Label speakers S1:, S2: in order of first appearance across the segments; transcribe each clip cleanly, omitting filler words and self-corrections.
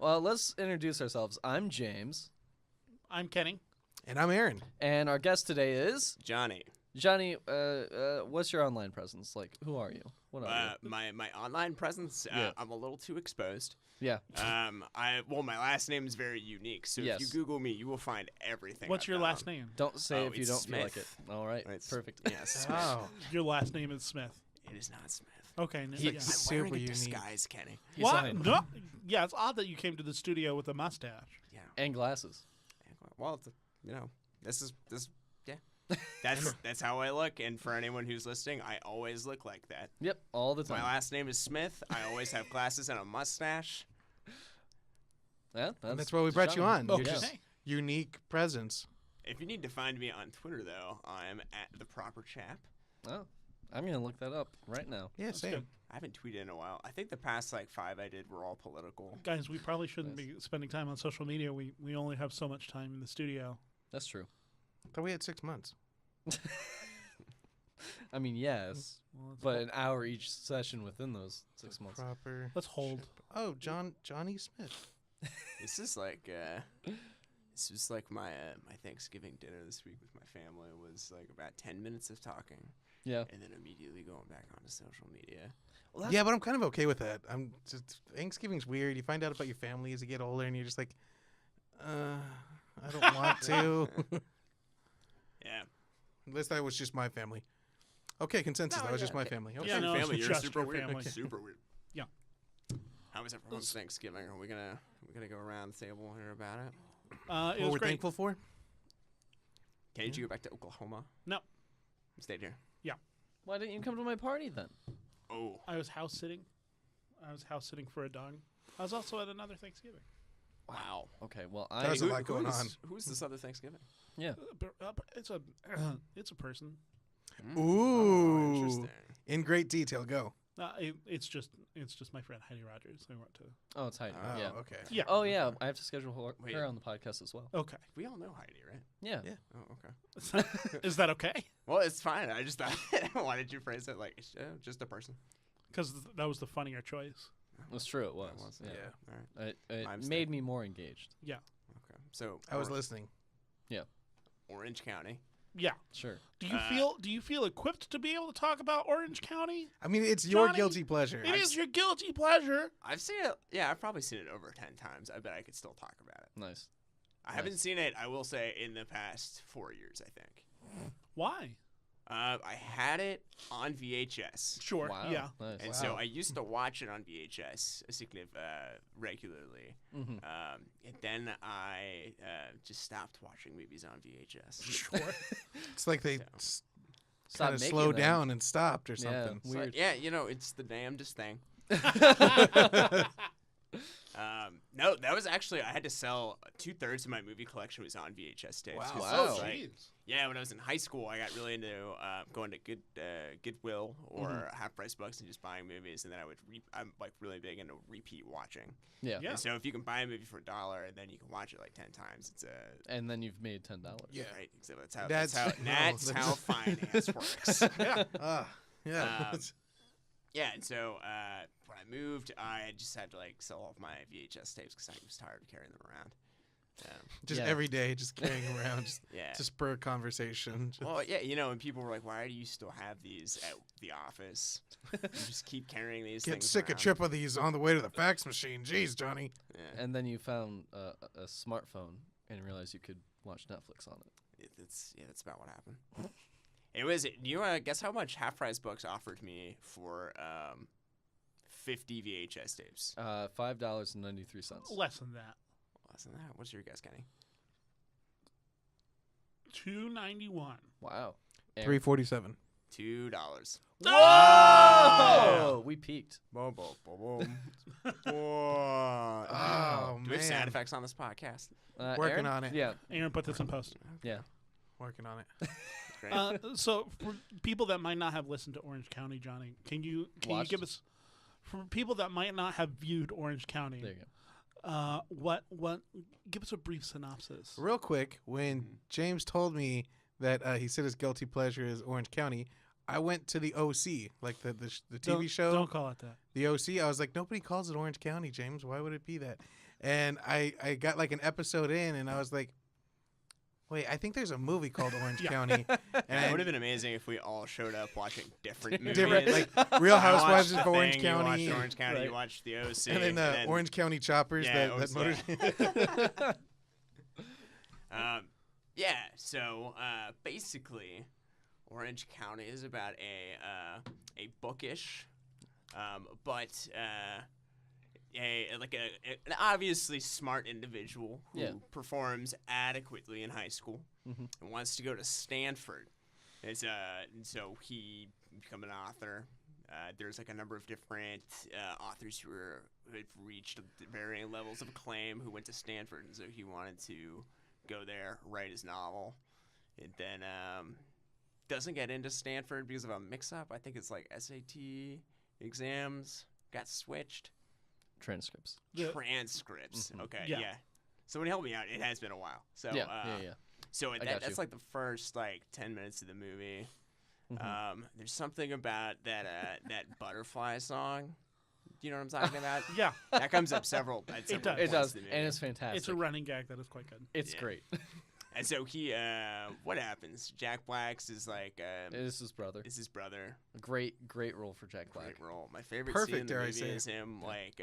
S1: Well, let's introduce ourselves. I'm James,
S2: I'm Kenny.
S3: And I'm Aaron.
S1: and our guest today is
S4: Johnny.
S1: Johnny. What's your online presence? Like, who are you? What are you?
S4: My online presence,
S1: Yeah.
S4: I'm a little too exposed.
S1: Yeah.
S4: My last name is very unique, so
S1: Yes.
S4: if you Google me, you will find everything.
S2: What's
S4: I've
S2: your
S4: done.
S2: last name?
S1: Don't say
S4: Oh,
S1: if you
S4: it's
S1: don't feel like it.
S4: Smith.
S1: All right.
S4: It's-
S1: Perfect.
S4: Yes.
S3: Oh,
S2: Your last name is Smith.
S4: It is not Smith.
S2: Okay.
S1: He-
S2: yeah.
S4: I'm
S3: super
S4: wearing a
S3: unique.
S4: disguise, Kenny.
S1: He's
S2: What?
S1: lying.
S2: No. Yeah, it's odd that you came to the studio with a mustache.
S4: Yeah.
S1: And glasses.
S4: Well, this. Yeah. That's how I look, and for anyone who's listening, I always look like that.
S1: Yep. All the time.
S4: My last name is Smith. I always have glasses and a mustache.
S1: Yeah.
S3: and that's why we brought you
S1: Johnny.
S3: on.
S2: Okay.
S3: You're just unique presence.
S4: If you need to find me on Twitter, though, I'm at the proper chap.
S1: Oh, I'm gonna look that up right now.
S3: Yeah, same.
S2: good.
S4: I haven't tweeted in a while. I think the past 5 I did were all political.
S2: Guys, we probably shouldn't be spending time on social media. We only have so much time in the studio.
S1: That's true.
S3: Thought we had 6 months.
S1: I mean, yes,
S2: Well, let's
S1: but
S2: hold.
S1: an hour each session within those 6 months.
S3: Proper.
S2: Let's hold.
S3: Oh, Johnny Smith.
S4: This is like this was like my Thanksgiving dinner this week with my family was like about 10 minutes of talking
S1: Yeah.
S4: and then immediately going back onto social media.
S1: Well,
S3: Yeah, but I'm kind of okay with that. I'm just Thanksgiving's weird. You find out about your family as you get older, and you're just like, I don't want to.
S4: Yeah.
S3: Unless that was just my family. Okay, consensus.
S4: No,
S3: that was
S4: yeah,
S3: just my
S4: okay.
S3: family. Okay.
S2: Yeah, no,
S4: family,
S2: it's
S4: you're
S2: just
S4: super
S2: your
S4: weird.
S2: family.
S4: Super weird.
S2: Yeah.
S4: How was everyone's Thanksgiving? Are we gonna go around the table and hear about it?
S2: It
S3: What
S2: was
S3: we're
S2: great.
S3: thankful for?
S4: Okay, did you go back to Oklahoma?
S2: No.
S4: You stayed here.
S1: Why didn't you come to my party then?
S4: Oh.
S2: I was house sitting. I was house sitting for a dog. I was also at another Thanksgiving.
S4: Wow.
S1: Okay. Well,
S3: That was a lot going on.
S4: Who's this other Thanksgiving?
S1: Yeah.
S2: It's a it's a person.
S4: Oh,
S3: Ooh.
S4: interesting.
S3: In great detail, go.
S2: It's just my friend Heidi Rogers. I went to.
S1: Oh, it's Heidi.
S3: Oh,
S1: yeah.
S3: okay.
S2: Yeah.
S1: Oh yeah. I have to schedule
S4: Wait.
S1: her on the podcast as well.
S2: Okay.
S4: We all know Heidi, right?
S1: Yeah.
S3: Yeah.
S4: Oh, okay.
S2: Is that okay?
S4: Well, it's fine. I just thought, why did you phrase it like just a person?
S2: Because that was the funnier choice.
S1: It's true. It was.
S4: That was,
S1: Yeah.
S4: All right.
S1: It
S4: My mistake.
S1: made me more engaged.
S2: Yeah.
S4: Okay. So
S3: I was listening.
S4: Orange County.
S2: Yeah.
S1: Sure.
S2: Do you feel equipped to be able to talk about Orange County?
S3: I mean, it's your
S2: Johnny,
S3: guilty pleasure.
S2: It is your guilty pleasure.
S4: I've seen it. Yeah, I've probably seen it over 10 times. I bet I could still talk about it.
S1: Nice.
S4: I haven't seen it, I will say, in the past 4 years, I think.
S2: Why?
S4: I had it on VHS.
S2: Sure.
S1: Wow.
S2: Yeah.
S1: Nice.
S4: And so I used to watch it on VHS regularly.
S1: Mm-hmm.
S4: And then I just stopped watching movies on VHS.
S2: Sure.
S3: It's like they
S4: So.
S1: Stop
S3: kind of
S1: making
S3: slowed
S1: them.
S3: down and stopped or
S1: Yeah.
S3: something.
S4: It's like,
S1: Weird.
S4: yeah, it's the damnedest thing. No, that was actually, I had to sell 2/3 of my movie collection was on VHS tapes. 'cause
S1: Wow.
S4: it was
S2: Oh,
S4: like-
S2: jeez.
S4: yeah, when I was in high school, I got really into going to Goodwill or half price books and just buying movies, and then I'm like really big into repeat watching.
S1: Yeah.
S2: Yeah.
S4: And so if you can buy a movie for $1 and then you can watch it like 10 times, it's
S1: And then you've made $10.
S3: Yeah.
S4: right. So that's how
S3: That's-
S4: that's
S3: no,
S4: how finance works.
S3: Yeah.
S4: Yeah, and so when I moved, I just had to sell off my VHS tapes because I was tired of carrying them around.
S3: just
S1: Yeah.
S3: every day, just carrying around just
S4: Yeah.
S3: to spur conversation.
S4: Well, yeah, and people were like, "Why do you still have these at the office? You just keep carrying these
S3: Get
S4: things
S3: sick
S4: around."
S3: a trip of these on the way to the fax machine. Jeez, Johnny.
S4: Yeah.
S1: And then you found a smartphone and realized you could watch Netflix on it.
S4: That's about what happened. It was. Guess how much Half Price Books offered me for 50 VHS tapes?
S1: $5.93.
S2: Less than that.
S4: Less than that. What's your guess, Kenny?
S2: $2.91.
S1: Wow.
S3: $3.47.
S4: $2.
S1: Oh! We peaked.
S4: Boom, boom, boom, boom.
S3: Oh,
S4: Do we have sound
S3: man.
S4: effects on this podcast?
S3: Working
S1: Aaron?
S3: on it.
S1: Yeah.
S2: Aaron, put this in post.
S1: Yeah.
S3: Working on it.
S4: Great.
S2: So for people that might not have listened to Orange County, Johnny, can you
S1: Watched.
S2: give us, for people that might not have viewed Orange County,
S1: There you go.
S2: what give us a brief synopsis.
S3: Real quick, when James told me that he said his guilty pleasure is Orange County, I went to the OC, like the TV show.
S2: Don't call it that.
S3: The OC. I was like, nobody calls it Orange County, James. Why would it be that? And I got like an episode in, and I was like, wait, I think there's a movie called Orange
S2: Yeah.
S3: County.
S4: It
S3: And
S4: would have been amazing if we all showed up watching different movies.
S3: different, like Real
S4: I
S3: Housewives
S4: watched
S3: of
S4: The
S3: Orange
S4: Thing,
S3: County.
S4: You watched Orange County.
S1: Right.
S4: You watched the OC.
S3: And then Orange County Choppers.
S4: Yeah,
S3: that
S4: OC.
S3: motor.
S4: Yeah. So basically, Orange County is about a bookish, but an obviously smart individual who
S1: Yeah.
S4: performs adequately in high school
S1: Mhm.
S4: and wants to go to Stanford. And so he become an author. There's like a number of different authors who had reached varying levels of acclaim who went to Stanford, and so he wanted to go there, write his novel, and then doesn't get into Stanford because of a mix-up. I think it's like SAT exams got switched.
S1: Transcripts.
S2: The-
S4: Transcripts.
S1: Mhm.
S4: Okay,
S2: Yeah.
S4: yeah. Someone help me out. It has been a while. So
S1: Yeah.
S4: So
S1: got
S4: that's
S1: you.
S4: like the first like 10 minutes of the movie.
S1: Mhm.
S4: There's something about that butterfly song. Do you know what I'm talking about?
S2: Yeah,
S4: That comes up several. At several
S2: does.
S1: It
S4: points
S1: does,
S4: in the
S1: and
S4: movie.
S1: it's fantastic.
S2: it's a running gag that is quite good.
S1: It's
S4: Yeah.
S1: great.
S4: And so he, what happens? Jack Black's is like,
S1: It is his brother.
S4: is his brother.
S1: Great role for Jack Black.
S4: Great role. My favorite
S3: Perfect,
S4: scene in the
S3: dare I
S4: movie
S3: say.
S4: is him like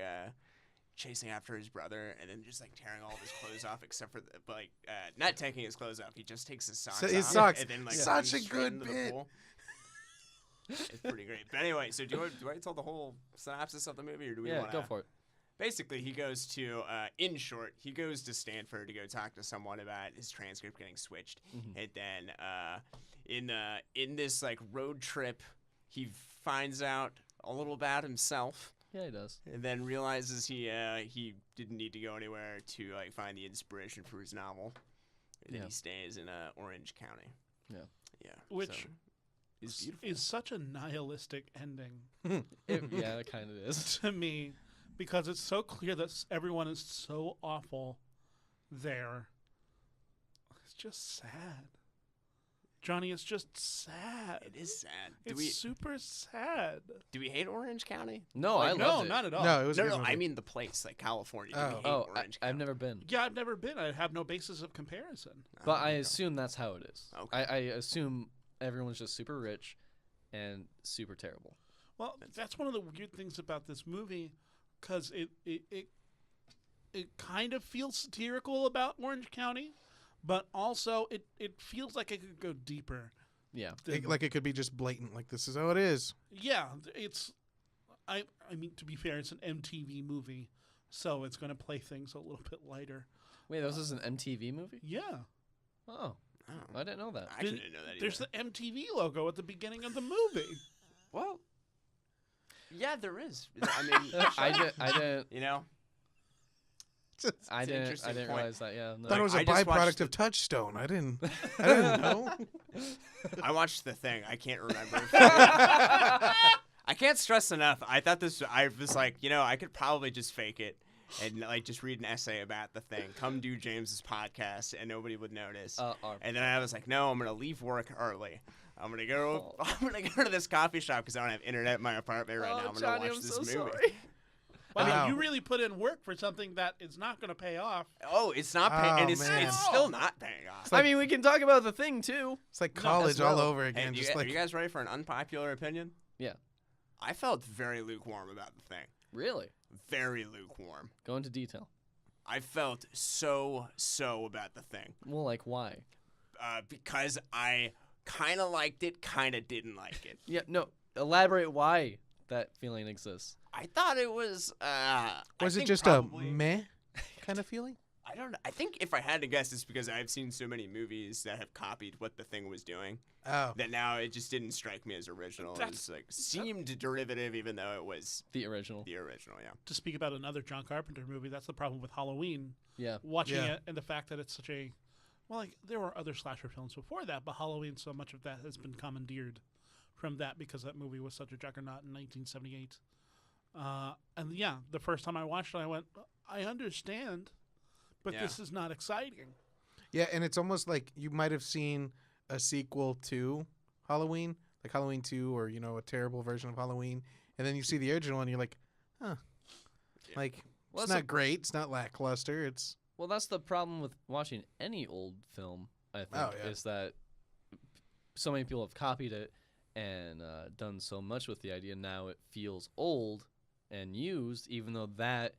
S4: chasing after his brother and then just like tearing all of his clothes off except for not taking his clothes off. He just takes his socks
S3: his
S4: off
S3: socks.
S4: and then like
S3: Such
S4: runs
S3: a
S4: straight
S3: good
S4: into the
S3: bit.
S4: pool. It's pretty great. But anyway, so do I tell the whole synopsis of the movie or do we
S1: Yeah,
S4: want
S1: go for it.
S4: Basically, he goes to, in short, he goes to Stanford to go talk to someone about his transcript getting switched,
S1: Mhm.
S4: and then in this like road trip, he finds out a little about himself,
S1: Yeah, he does.
S4: and then realizes he didn't need to go anywhere to like find the inspiration for his novel. And then
S1: Yeah.
S4: he stays in Orange County.
S1: Yeah.
S4: Yeah.
S2: Which
S4: so, is beautiful.
S2: Is such a nihilistic ending
S1: Yeah, it kind of is.
S2: to me, because it's so clear that everyone is so awful there. It's just sad. Johnny, it's just sad.
S4: It is sad.
S2: It's super sad.
S4: Do we hate Orange County?
S1: No,
S4: Like,
S1: I
S2: No,
S1: loved it.
S2: not at all.
S3: No, it was a
S4: No,
S3: good
S4: no,
S3: movie.
S4: I mean the place, like California. Do
S3: Oh.
S4: we hate
S1: Oh,
S4: Orange
S1: I've
S4: County?
S1: never been.
S2: Yeah, I've never been. I have no basis of comparison.
S1: But I
S4: Okay.
S1: assume that's how it is.
S4: Okay.
S1: I assume everyone's just super rich and super terrible.
S2: Well, that's one of the weird things about this movie, because it kind of feels satirical about Orange County, but also it feels like it could go deeper.
S1: Yeah.
S3: Like it could be just blatant. Like this is how it is.
S2: Yeah, it's. I mean, to be fair, it's an MTV movie, so it's going to play things a little bit lighter.
S1: Wait, this is an MTV movie?
S2: Yeah,
S1: Oh,
S4: Oh.
S1: I didn't know that.
S4: I actually didn't know that either.
S2: there's the MTV logo at the beginning of the movie.
S4: Well, yeah, there is. I mean,
S1: I didn't.
S4: you know,
S1: I
S4: It's an
S1: didn't.
S4: interesting
S1: I didn't
S4: point.
S1: realize that. Yeah. No.
S3: Thought it was a
S4: I just watched
S3: byproduct of Touchstone. I didn't know.
S4: I watched the thing. I can't remember. I can't stress enough. I thought this. I was like, I could probably just fake it and like just read an essay about the thing. Come do James's podcast, and nobody would notice. And then I was like, no, I'm gonna leave work early. I'm gonna go.
S1: Oh.
S4: I'm gonna go to this coffee shop because I don't have internet in my apartment right
S1: Oh,
S4: now. I'm
S1: Johnny,
S4: gonna watch
S1: I'm
S4: this
S1: so
S4: movie.
S1: sorry.
S2: I
S3: Wow.
S2: mean, you really put in work for something that is not going to pay off.
S4: Oh, it's not paying,
S3: Oh,
S4: and it's
S3: man.
S4: still not paying off.
S1: I mean, we can talk about the thing too.
S3: It's like
S2: No,
S3: college
S1: as
S3: all
S1: well.
S3: over
S4: Hey,
S3: again.
S4: you,
S3: Just
S4: are
S3: like
S4: you guys ready for an unpopular opinion?
S1: Yeah.
S4: I felt very lukewarm about the thing.
S1: Really?
S4: Very lukewarm.
S1: Go into detail.
S4: I felt so about the thing
S1: Well, like why?
S4: because I kind of liked it, kind of didn't like it.
S1: Yeah. No. Elaborate why that feeling exists.
S4: I thought it was.
S3: was
S4: I
S3: it
S4: think
S3: just
S4: probably-
S3: a meh kind of feeling?
S4: I don't know. I think if I had to guess, it's because I've seen so many movies that have copied what the thing was doing
S3: Oh,
S4: that now it just didn't strike me as original.
S2: That's-
S4: It's like seemed derivative, even though it was
S1: The original.
S4: the original. Yeah.
S2: To speak about another John Carpenter movie, that's the problem with Halloween.
S1: Yeah.
S2: Watching
S3: Yeah.
S2: it and the fact that it's such a. Well, like, there were other slasher films before that, but Halloween, so much of that has been commandeered from that because that movie was such a juggernaut in 1978. And yeah, the first time I watched it, I went, I understand, but
S4: Yeah.
S2: this is not exciting.
S3: yeah, and it's almost like you might have seen a sequel to Halloween, like Halloween 2 or, a terrible version of Halloween, and then you see the original and you're like, huh.
S4: Yeah.
S3: Like,
S1: Well,
S3: It's
S1: that's
S3: not great. It's not lackluster. It's
S1: Well, that's the problem with watching any old film, I think,
S3: Oh, yeah.
S1: is that so many people have copied it and done so much with the idea. Now it feels old and used, even though that,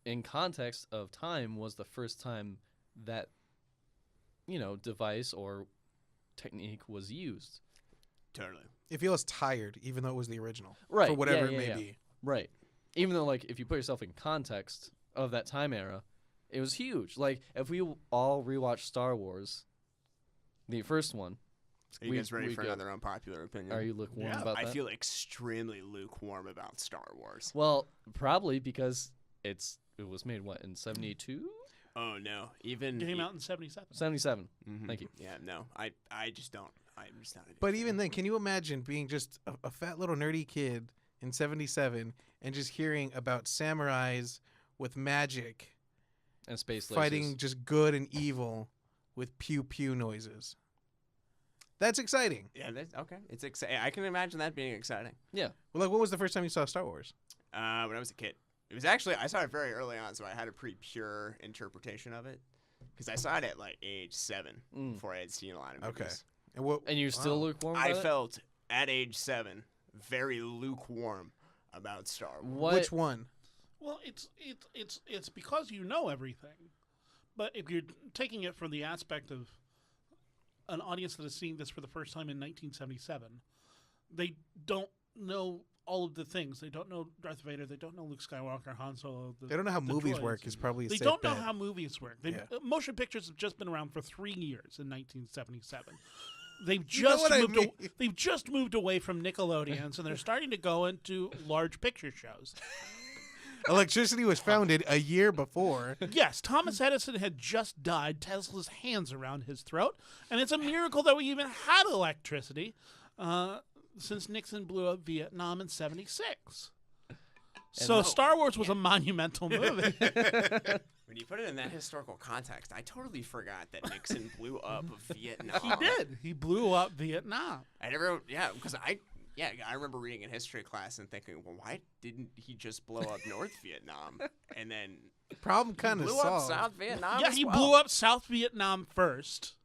S1: in context of time, was the first time that, device or technique was used.
S4: Totally.
S3: it feels tired, even though it was the original.
S1: Right.
S3: For whatever
S1: yeah,
S3: it may
S1: yeah.
S3: be.
S1: Right. Even though, like, if you put yourself in context of that time era, it was huge. Like, if we all rewatch Star Wars, the first one,
S4: Are you guys ready
S1: we
S4: for
S1: go-
S4: another unpopular opinion?
S1: are you lukewarm
S2: Yeah,
S1: about
S4: I
S1: that?
S4: feel extremely lukewarm about Star Wars.
S1: Well, probably because it was made, what, in 72?
S4: Oh no, even
S2: Came out in '77.
S1: 77.
S4: Mhm.
S1: Thank you.
S4: Yeah, no, I just don't. I'm just not. A big
S3: But
S4: fan.
S3: even then, can you imagine being just a fat little nerdy kid in 77 and just hearing about samurais with magic
S1: And space lasers.
S3: fighting just good and evil with pew pew noises? That's exciting.
S4: Yeah, that's okay. It's exciting. I can imagine that being exciting.
S3: Well, like, when was the first time you saw Star Wars?
S4: When I was a kid, it was actually I saw it very early on, so I had a pretty pure interpretation of it. Because I saw it at like age 7
S1: Mm.
S4: before I had seen a lot of movies.
S3: Okay. And what?
S1: And you're still
S3: wow.
S1: lukewarm
S4: I
S1: about it?
S4: felt at age 7 very lukewarm about Star Wars.
S1: What?
S3: Which one?
S2: Well, it's because you know everything, but if you're taking it from the aspect of an audience that is seeing this for the first time in 1977, they don't know all of the things. They don't know Darth Vader. They don't know Luke Skywalker, Han Solo.
S3: They don't know how
S2: the
S3: movies
S2: droids.
S3: work. Is probably a
S2: They
S3: safe
S2: don't know
S3: bet.
S2: how movies work.
S3: Yeah.
S2: Motion pictures have just been around for 3 years in 1977. They've
S3: You know
S2: just
S3: what I
S2: moved.
S3: mean?
S2: They've just moved away from Nickelodeons, and they're starting to go into large picture shows.
S3: Electricity was founded a year before.
S2: Yes, Thomas Edison had just died. Tesla's hands around his throat, and it's a miracle that we even had electricity since Nixon blew up Vietnam in '76. So
S4: Oh,
S2: Star Wars was a monumental movie.
S4: When you put it in that historical context, I totally forgot that Nixon blew up Vietnam.
S2: He did. He blew up Vietnam.
S4: I never, because I remember reading in history class and thinking, well, why didn't he just blow up North Vietnam and then
S3: Problem kind of
S4: blew up
S3: solved.
S4: South Vietnam?
S2: Yeah,
S4: as
S2: he
S4: well?
S2: blew up South Vietnam first,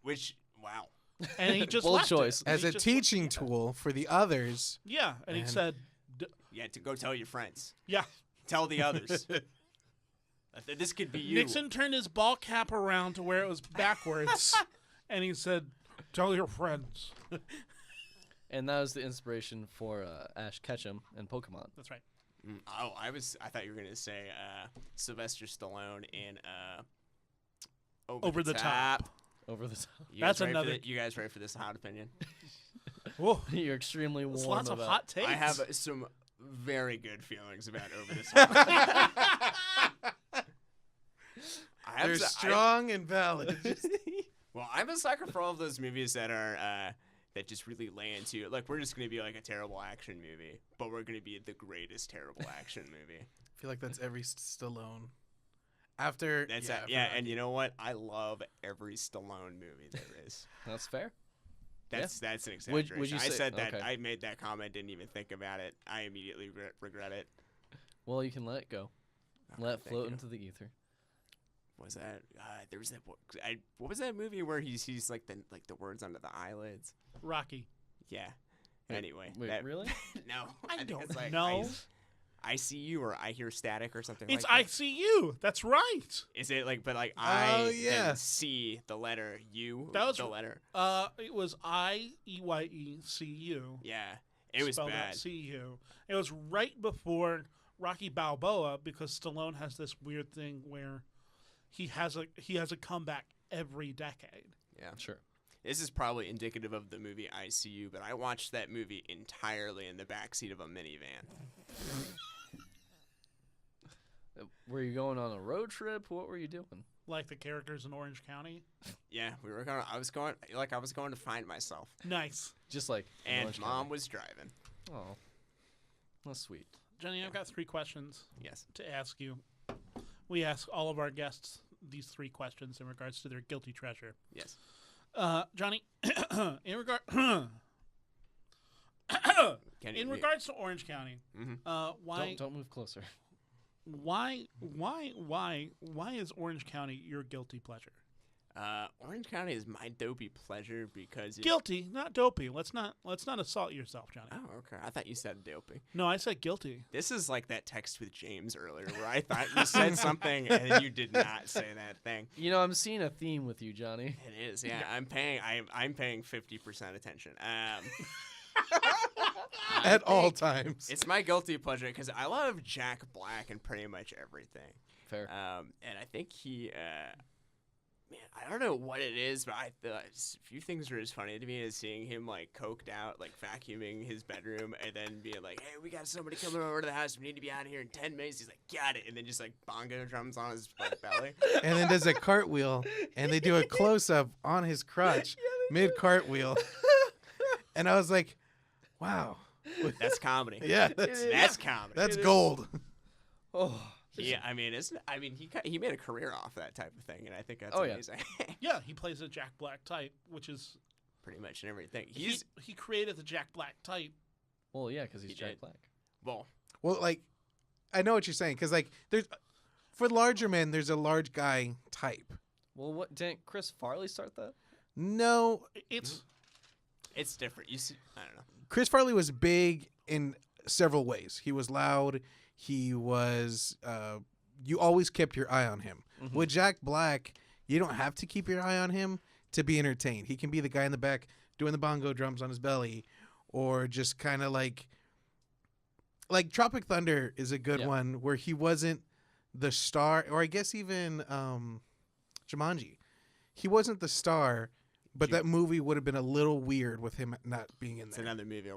S4: Which, wow.
S2: and he just
S1: Bold
S2: left it.
S1: choice.
S3: As
S2: He
S3: a
S2: just-
S3: teaching tool for the others.
S2: Yeah, and he
S3: Man.
S2: said,
S4: Yeah, to go tell your friends.
S2: "Yeah."
S4: Tell the others. This could be you.
S2: Nixon turned his ball cap around to where it was backwards, and he said, "Tell your friends."
S1: And that was the inspiration for Ash Ketchum and Pokemon.
S2: That's right.
S4: Oh, I thought you were gonna say Sylvester Stallone in
S2: Over the Top.
S1: Over the top.
S4: You
S2: That's
S4: guys ready for
S2: another-
S4: You guys ready for this hot opinion?
S2: Whoa,
S1: You're extremely warm
S2: there's lots of
S1: about
S2: hot takes.
S4: I have some very good feelings about Over the Top. I have
S3: They're
S4: to- I-
S3: strong and valid.
S4: Well, I'm a sucker for all of those movies that are that just really lay into like we're just gonna be like a terrible action movie, but we're gonna be the greatest terrible action movie.
S3: I feel like that's every Stallone. After
S4: That's
S3: after
S4: yeah,
S3: Rocky.
S4: and you know what? I love every Stallone movie there is.
S1: That's fair.
S4: That's an
S1: Would
S4: exaggeration.
S1: you
S4: I
S1: say-
S4: said that.
S1: okay.
S4: I made that comment. Didn't even think about it. I immediately regret it.
S1: Well, you can let it go.
S4: Okay,
S1: Let it
S4: thank
S1: float
S4: you.
S1: into the ether.
S4: Was that there was that what was that movie where he sees like the words under the eyelids?
S2: Rocky.
S4: Yeah.
S1: Wait,
S4: Anyway,
S1: Wait,
S4: that-
S1: really?
S4: no,
S2: I
S4: think
S2: don't
S4: it's like
S2: know.
S4: I see you or I hear static or something
S2: It's
S4: like that.
S2: ICU. That's right.
S4: Is it like but like
S3: Oh,
S4: I
S3: yeah.
S4: then see the letter U?
S2: That was-
S4: the letter.
S2: It was IEYECU.
S4: Yeah. It was
S2: spelled
S4: bad.
S2: out CU. It was right before Rocky Balboa because Stallone has this weird thing where he has a comeback every decade.
S4: Yeah.
S1: Sure.
S4: This is probably indicative of the movie ICU, but I watched that movie entirely in the backseat of a minivan.
S1: Were you going on a road trip? What were you doing?
S2: Like the characters in Orange County.
S4: Yeah, I was going to find myself,
S2: Nice.
S1: Just like in
S4: and
S1: Orange
S4: Mom
S1: County.
S4: was driving.
S1: Oh, that's sweet.
S2: Jenny, I've got 3 questions
S4: Yes.
S2: to ask you. We ask all of our guests these 3 questions in regards to their guilty treasure.
S4: Yes.
S2: Johnny, in regard
S4: Can
S2: in regards to Orange County,
S4: Mhm.
S2: why
S1: Don't move closer.
S2: why is Orange County your guilty pleasure?
S4: Orange County is my dopey pleasure because
S2: Guilty, not dopey. Let's not assault yourself, Johnny.
S4: Oh, okay. I thought you said dopey.
S2: No, I said guilty.
S4: This is like that text with James earlier where I thought you said something and you did not say that thing.
S1: You know, I'm seeing a theme with you, Johnny.
S4: It is, yeah. I'm paying 50% attention.
S3: At all times.
S4: It's my guilty pleasure because I love Jack Black in pretty much everything.
S1: Fair.
S4: And I think he, man, I don't know what it is, but a few things are as funny to me as seeing him like coked out, like vacuuming his bedroom, and then being like, "Hey, we got somebody coming over to the house. We need to be out of here in 10 minutes." He's like, "Got it," and then just like bongo drums on his like, belly.
S3: And then does a cartwheel, and they do a close up on his crotch mid cartwheel. And I was like, wow.
S4: That's comedy.
S3: Yeah,
S4: That's comedy.
S3: that's gold.
S1: Oh,
S4: Yeah, I mean, he made a career off that type of thing, and I think that's
S1: Oh, yeah.
S4: amazing.
S2: Yeah, he plays a Jack Black type, which is
S4: Pretty much in everything.
S2: he created the Jack Black type.
S1: well, yeah, because he's
S4: He
S1: Jack
S4: did.
S1: Black.
S4: well,
S3: Well, like, I know what you're saying, because, like, there's, for larger men, there's a large guy type.
S1: Well, what didn't Chris Farley start that?
S3: No,
S2: It's
S4: it's different. You see, I don't know.
S3: Chris Farley was big in several ways. He was loud. He was, you always kept your eye on him.
S1: Mhm.
S3: With Jack Black, you don't have to keep your eye on him to be entertained. He can be the guy in the back doing the bongo drums on his belly, or just kind of like Tropic Thunder is a good
S1: Yeah.
S3: one where he wasn't the star, or I guess even Jumanji. He wasn't the star, but that movie would have been a little weird with him not being in
S4: It's
S3: there.
S4: another movie I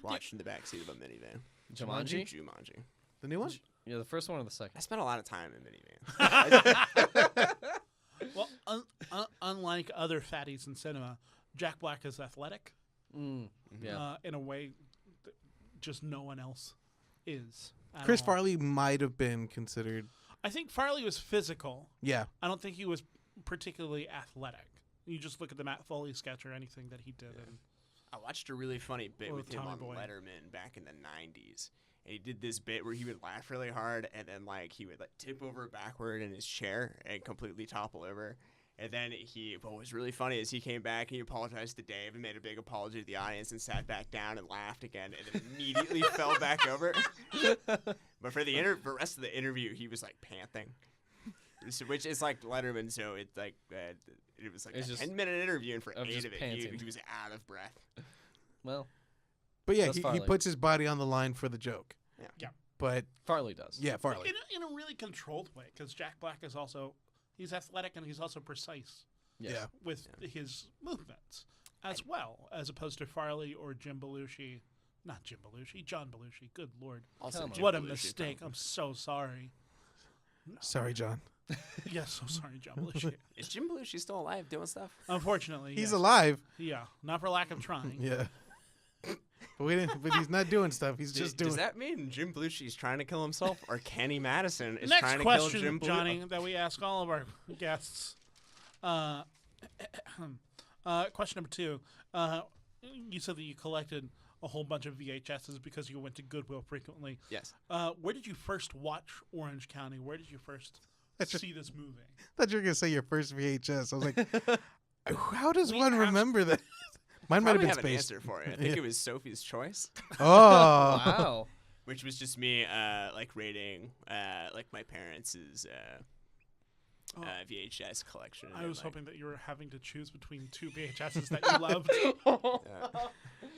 S4: watched in the backseat of a minivan.
S1: Jumanji?
S4: Jumanji.
S3: The new one?
S1: Yeah, the first one or the second?
S4: I spent a lot of time in minivan.
S2: well, unlike other fatties in cinema, Jack Black is athletic
S1: Yeah.
S2: in a way that just no one else is. at
S3: Chris
S2: all.
S3: Farley might have been considered.
S2: I think Farley was physical.
S3: Yeah.
S2: I don't think he was particularly athletic. You just look at the Matt Foley sketch or anything that he did. And
S4: I watched a really funny bit
S2: Or
S4: with him
S2: Tommy
S4: on
S2: Boy.
S4: Letterman back in the 90s. And he did this bit where he would laugh really hard and then like he would like tip over backward in his chair and completely topple over. And then what was really funny is he came back and he apologized to Dave and made a big apology to the audience and sat back down and laughed again and then immediately fell back over. But for the rest of the interview, he was like panting. Which is like Letterman, so it's like it was like
S1: It's
S4: a
S1: just-
S4: 10-minute interview, and for
S1: of
S4: 8
S1: just
S4: of it,
S1: panting.
S4: he was out of breath.
S1: Well,
S3: But yeah,
S1: That's
S3: he
S1: Farley.
S3: puts his body on the line for the joke.
S4: Yeah.
S2: Yeah.
S3: But
S1: Farley does.
S3: yeah, Farley.
S2: in a really controlled way, because Jack Black is also he's athletic and he's also precise
S1: Yes.
S3: Yeah.
S2: with his movements as well, as opposed to Farley or Jim Belushi. Not Jim Belushi, John Belushi. Good Lord.
S4: Also,
S1: Come on.
S4: Jim
S2: What a
S4: Belushi,
S2: mistake.
S4: probably.
S2: I'm so sorry.
S3: Sorry, John.
S2: Yes, so sorry, John Belushi.
S4: Is Jim Belushi still alive doing stuff?
S2: Unfortunately,
S3: He's
S2: yes.
S3: alive.
S2: Yeah, not for lack of trying.
S3: Yeah. But we didn't. But he's not doing stuff. He's just doing.
S4: Does that mean Jim Belushi is trying to kill himself, or Kenny Madison is
S2: Next
S4: trying to kill
S2: question,
S4: Jim Belushi?
S2: Johnny, that we ask all of our guests. Question number 2. You said that you collected a whole bunch of VHSs because you went to Goodwill frequently.
S4: Yes.
S2: Where did you first watch Orange County? Where did you first see this movie?
S3: I thought you were gonna say your first VHS. I was like, how does
S2: We
S3: one
S2: have-
S3: remember that? Mine might have
S4: Probably
S3: been
S4: have an
S3: Space.
S4: answer for it. I think
S3: Yeah.
S4: it was Sophie's Choice,
S3: Oh.
S1: Wow.
S4: which was just me like rating like my parents'
S2: Oh.
S4: VHS collection.
S2: I
S4: and,
S2: was
S4: like,
S2: hoping that you were having to choose between 2 VHSs that you loved.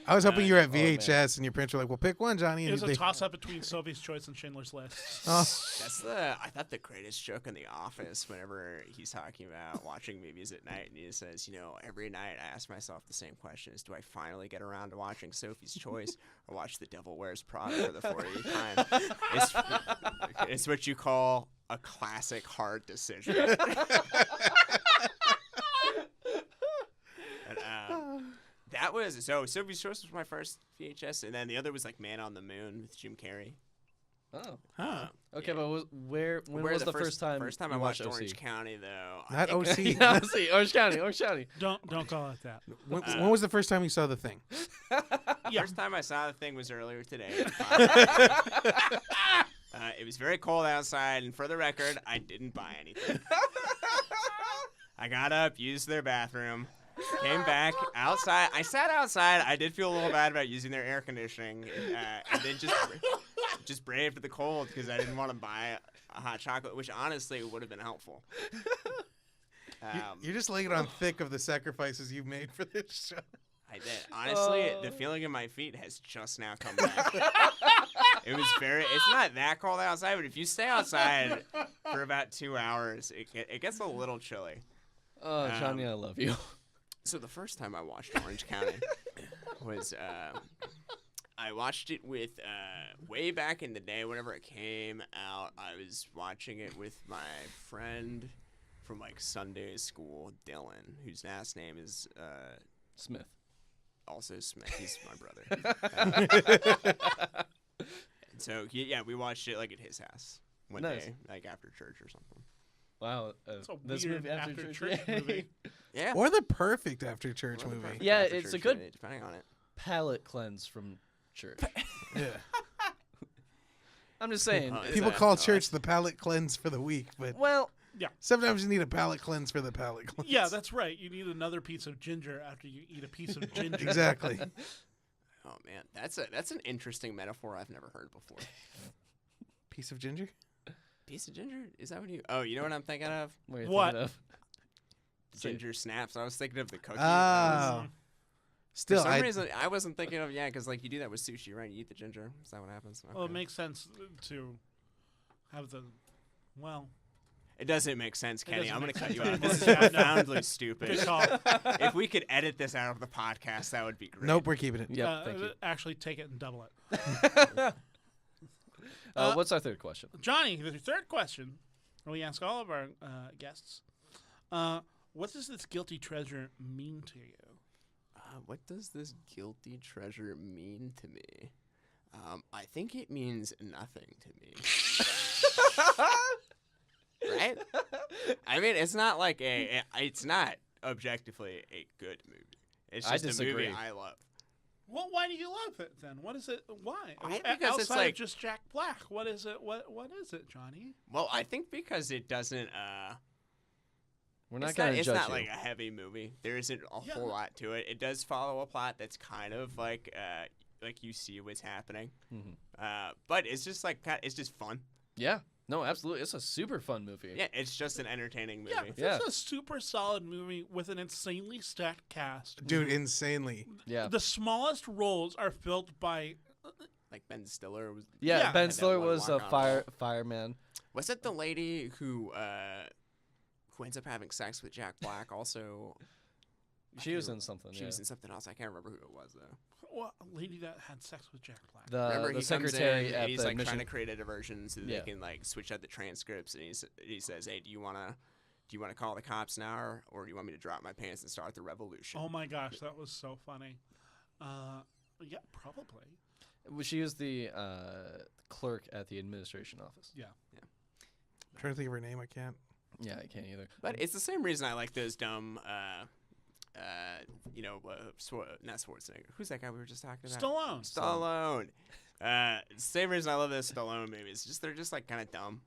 S3: I was hoping you were at
S1: man.
S3: VHS and your parents were like, "Well, pick one, Johnny."
S2: It
S3: And
S2: was a
S3: they-
S2: toss-up between Sophie's Choice and Schindler's List.
S3: Oh.
S4: I thought the greatest joke in The Office whenever he's talking about watching movies at night and he says, every night I ask myself the same question is, do I finally get around to watching Sophie's Choice or watch The Devil Wears Prada for the 40th time? It's what you call a classic hard decision. And, that was, Sophie's Choice was my first VHS, and then the other was like Man on the Moon with Jim Carrey.
S1: Oh.
S3: Huh.
S1: Okay, but when
S4: Where
S1: was the first time?
S4: First time
S1: you
S4: I watched
S1: OC?
S4: Orange County, though. I
S3: Not
S4: think-
S3: OC.
S1: Yeah, OC, Orange County, Orange County.
S2: Don't call it that.
S3: When was the first time you saw the thing?
S2: Yeah.
S4: First time I saw the thing was earlier today. It was very cold outside, and for the record, I didn't buy anything. I got up, used their bathroom, came back outside. I sat outside. I did feel a little bad about using their air conditioning, and then just braved the cold because I didn't want to buy a hot chocolate, which honestly would have been helpful.
S3: You're just laying it on thick of the sacrifices you've made for this show.
S4: I did. Honestly, the feeling in my feet has just now come back. It's not that cold outside, but if you stay outside for about 2 hours, it gets a little chilly.
S1: Oh, Johnny, I love you.
S4: So the first time I watched Orange County was I watched it with way back in the day whenever it came out. I was watching it with my friend from like Sunday school, Dylan, whose last name is
S1: Smith.
S4: Also Smith. He's my brother. And so we watched it like at his house one
S1: Nice.
S4: day, like after church or something.
S1: Wow.
S2: It's a
S1: this
S2: weird
S1: movie after church
S2: movie.
S4: Yeah.
S3: Or the perfect after church
S4: Or the
S3: movie.
S4: perfect
S1: Yeah,
S4: after
S1: it's a
S4: church
S1: good-
S4: movie, depending on it.
S1: palate cleanse from church.
S3: Yeah.
S1: I'm just saying.
S4: Oh,
S3: People
S4: that-
S3: call
S4: oh,
S3: church the palate cleanse for the week, but
S1: Well,
S3: sometimes you need a palate cleanse for the palate cleanse.
S2: Yeah, that's right. You need another piece of ginger after you eat a piece of ginger.
S3: Exactly.
S4: Oh man, that's an interesting metaphor I've never heard before.
S3: Piece of ginger?
S4: Piece of ginger? Is that what you? Oh, you know what I'm thinking of?
S1: what are you
S2: What?
S1: thinking of? Say it.
S4: Ginger snaps. I was thinking of the cookie.
S3: Oh.
S4: For
S3: Still,
S4: some
S3: I
S4: reason, I wasn't thinking of because like you do that with sushi, right? You eat the ginger. Is that what happens?
S2: Well, it
S4: Okay.
S2: makes sense to have the. Well,
S4: It doesn't make sense,
S2: It
S4: Kenny.
S2: doesn't
S4: I'm gonna
S2: make
S4: cut
S2: sense.
S4: you out.
S2: Yeah,
S4: This is
S2: no.
S4: profoundly
S2: good
S4: stupid.
S2: call.
S4: If we could edit this out of the podcast, that would be great.
S3: nope, we're keeping it.
S1: Yep, thank you.
S2: Actually, take it and double it.
S1: What's our third question?
S2: Johnny, the third question we ask all of our guests: what does this guilty treasure mean to you?
S4: What does this guilty treasure mean to me? I think it means nothing to me. Right? I mean, it's not like it's not objectively a good movie. It's
S1: I
S4: just a
S1: disagree.
S4: movie I love.
S2: Well, why do you love it then? What is it? Why?
S4: Because
S2: Outside
S4: it's like-
S2: of just Jack Black, what is it? What is it, Johnny?
S4: Well, I think because it doesn't.
S1: We're not
S4: It's
S1: going
S4: not,
S1: to
S4: it's
S1: judge
S4: not
S1: you.
S4: like a heavy movie. There isn't a
S2: Yeah,
S4: whole
S2: no.
S4: lot to it. It does follow a plot that's kind of like you see what's happening.
S1: Mhm.
S4: But it's just like it's just fun.
S1: Yeah. No, absolutely. It's a super fun movie.
S4: Yeah, it's just an entertaining movie.
S2: Yeah,
S1: Yeah.
S2: it's a super solid movie with an insanely stacked cast.
S3: Dude, insanely.
S1: Yeah.
S2: The smallest roles are filled by.
S4: Like Ben Stiller was.
S1: Yeah,
S2: Yeah.
S1: Ben
S4: had that
S1: Stiller
S4: one
S1: was a
S4: walk-on
S1: fireman.
S4: Was it the lady who ends up having sex with Jack Black? Also,
S1: She was in something.
S4: she
S1: yeah.
S4: was in something else. I can't remember who it was though.
S2: Well, a lady that had sex with Jack Black.
S4: Remember,
S1: The
S4: he comes
S1: secretary
S4: in
S1: at
S4: and he's
S1: the
S4: like
S1: mission.
S4: trying to create a diversion so that
S1: Yeah.
S4: they can like switch out the transcripts. And he says, "Hey, do you wanna call the cops now, or do you want me to drop my pants and start the revolution?"
S2: Oh my gosh, that was so funny. Yeah, probably.
S1: Well, she was the clerk at the administration office.
S2: Yeah.
S3: I'm trying to think of her name. I can't.
S1: Yeah, I can't either.
S4: But it's the same reason I like those dumb, not Schwarzenegger. Who's that guy we were just talking about?
S2: Stallone.
S4: Stallone. Same reason I love those Stallone movies. Just they're just like kind of dumb,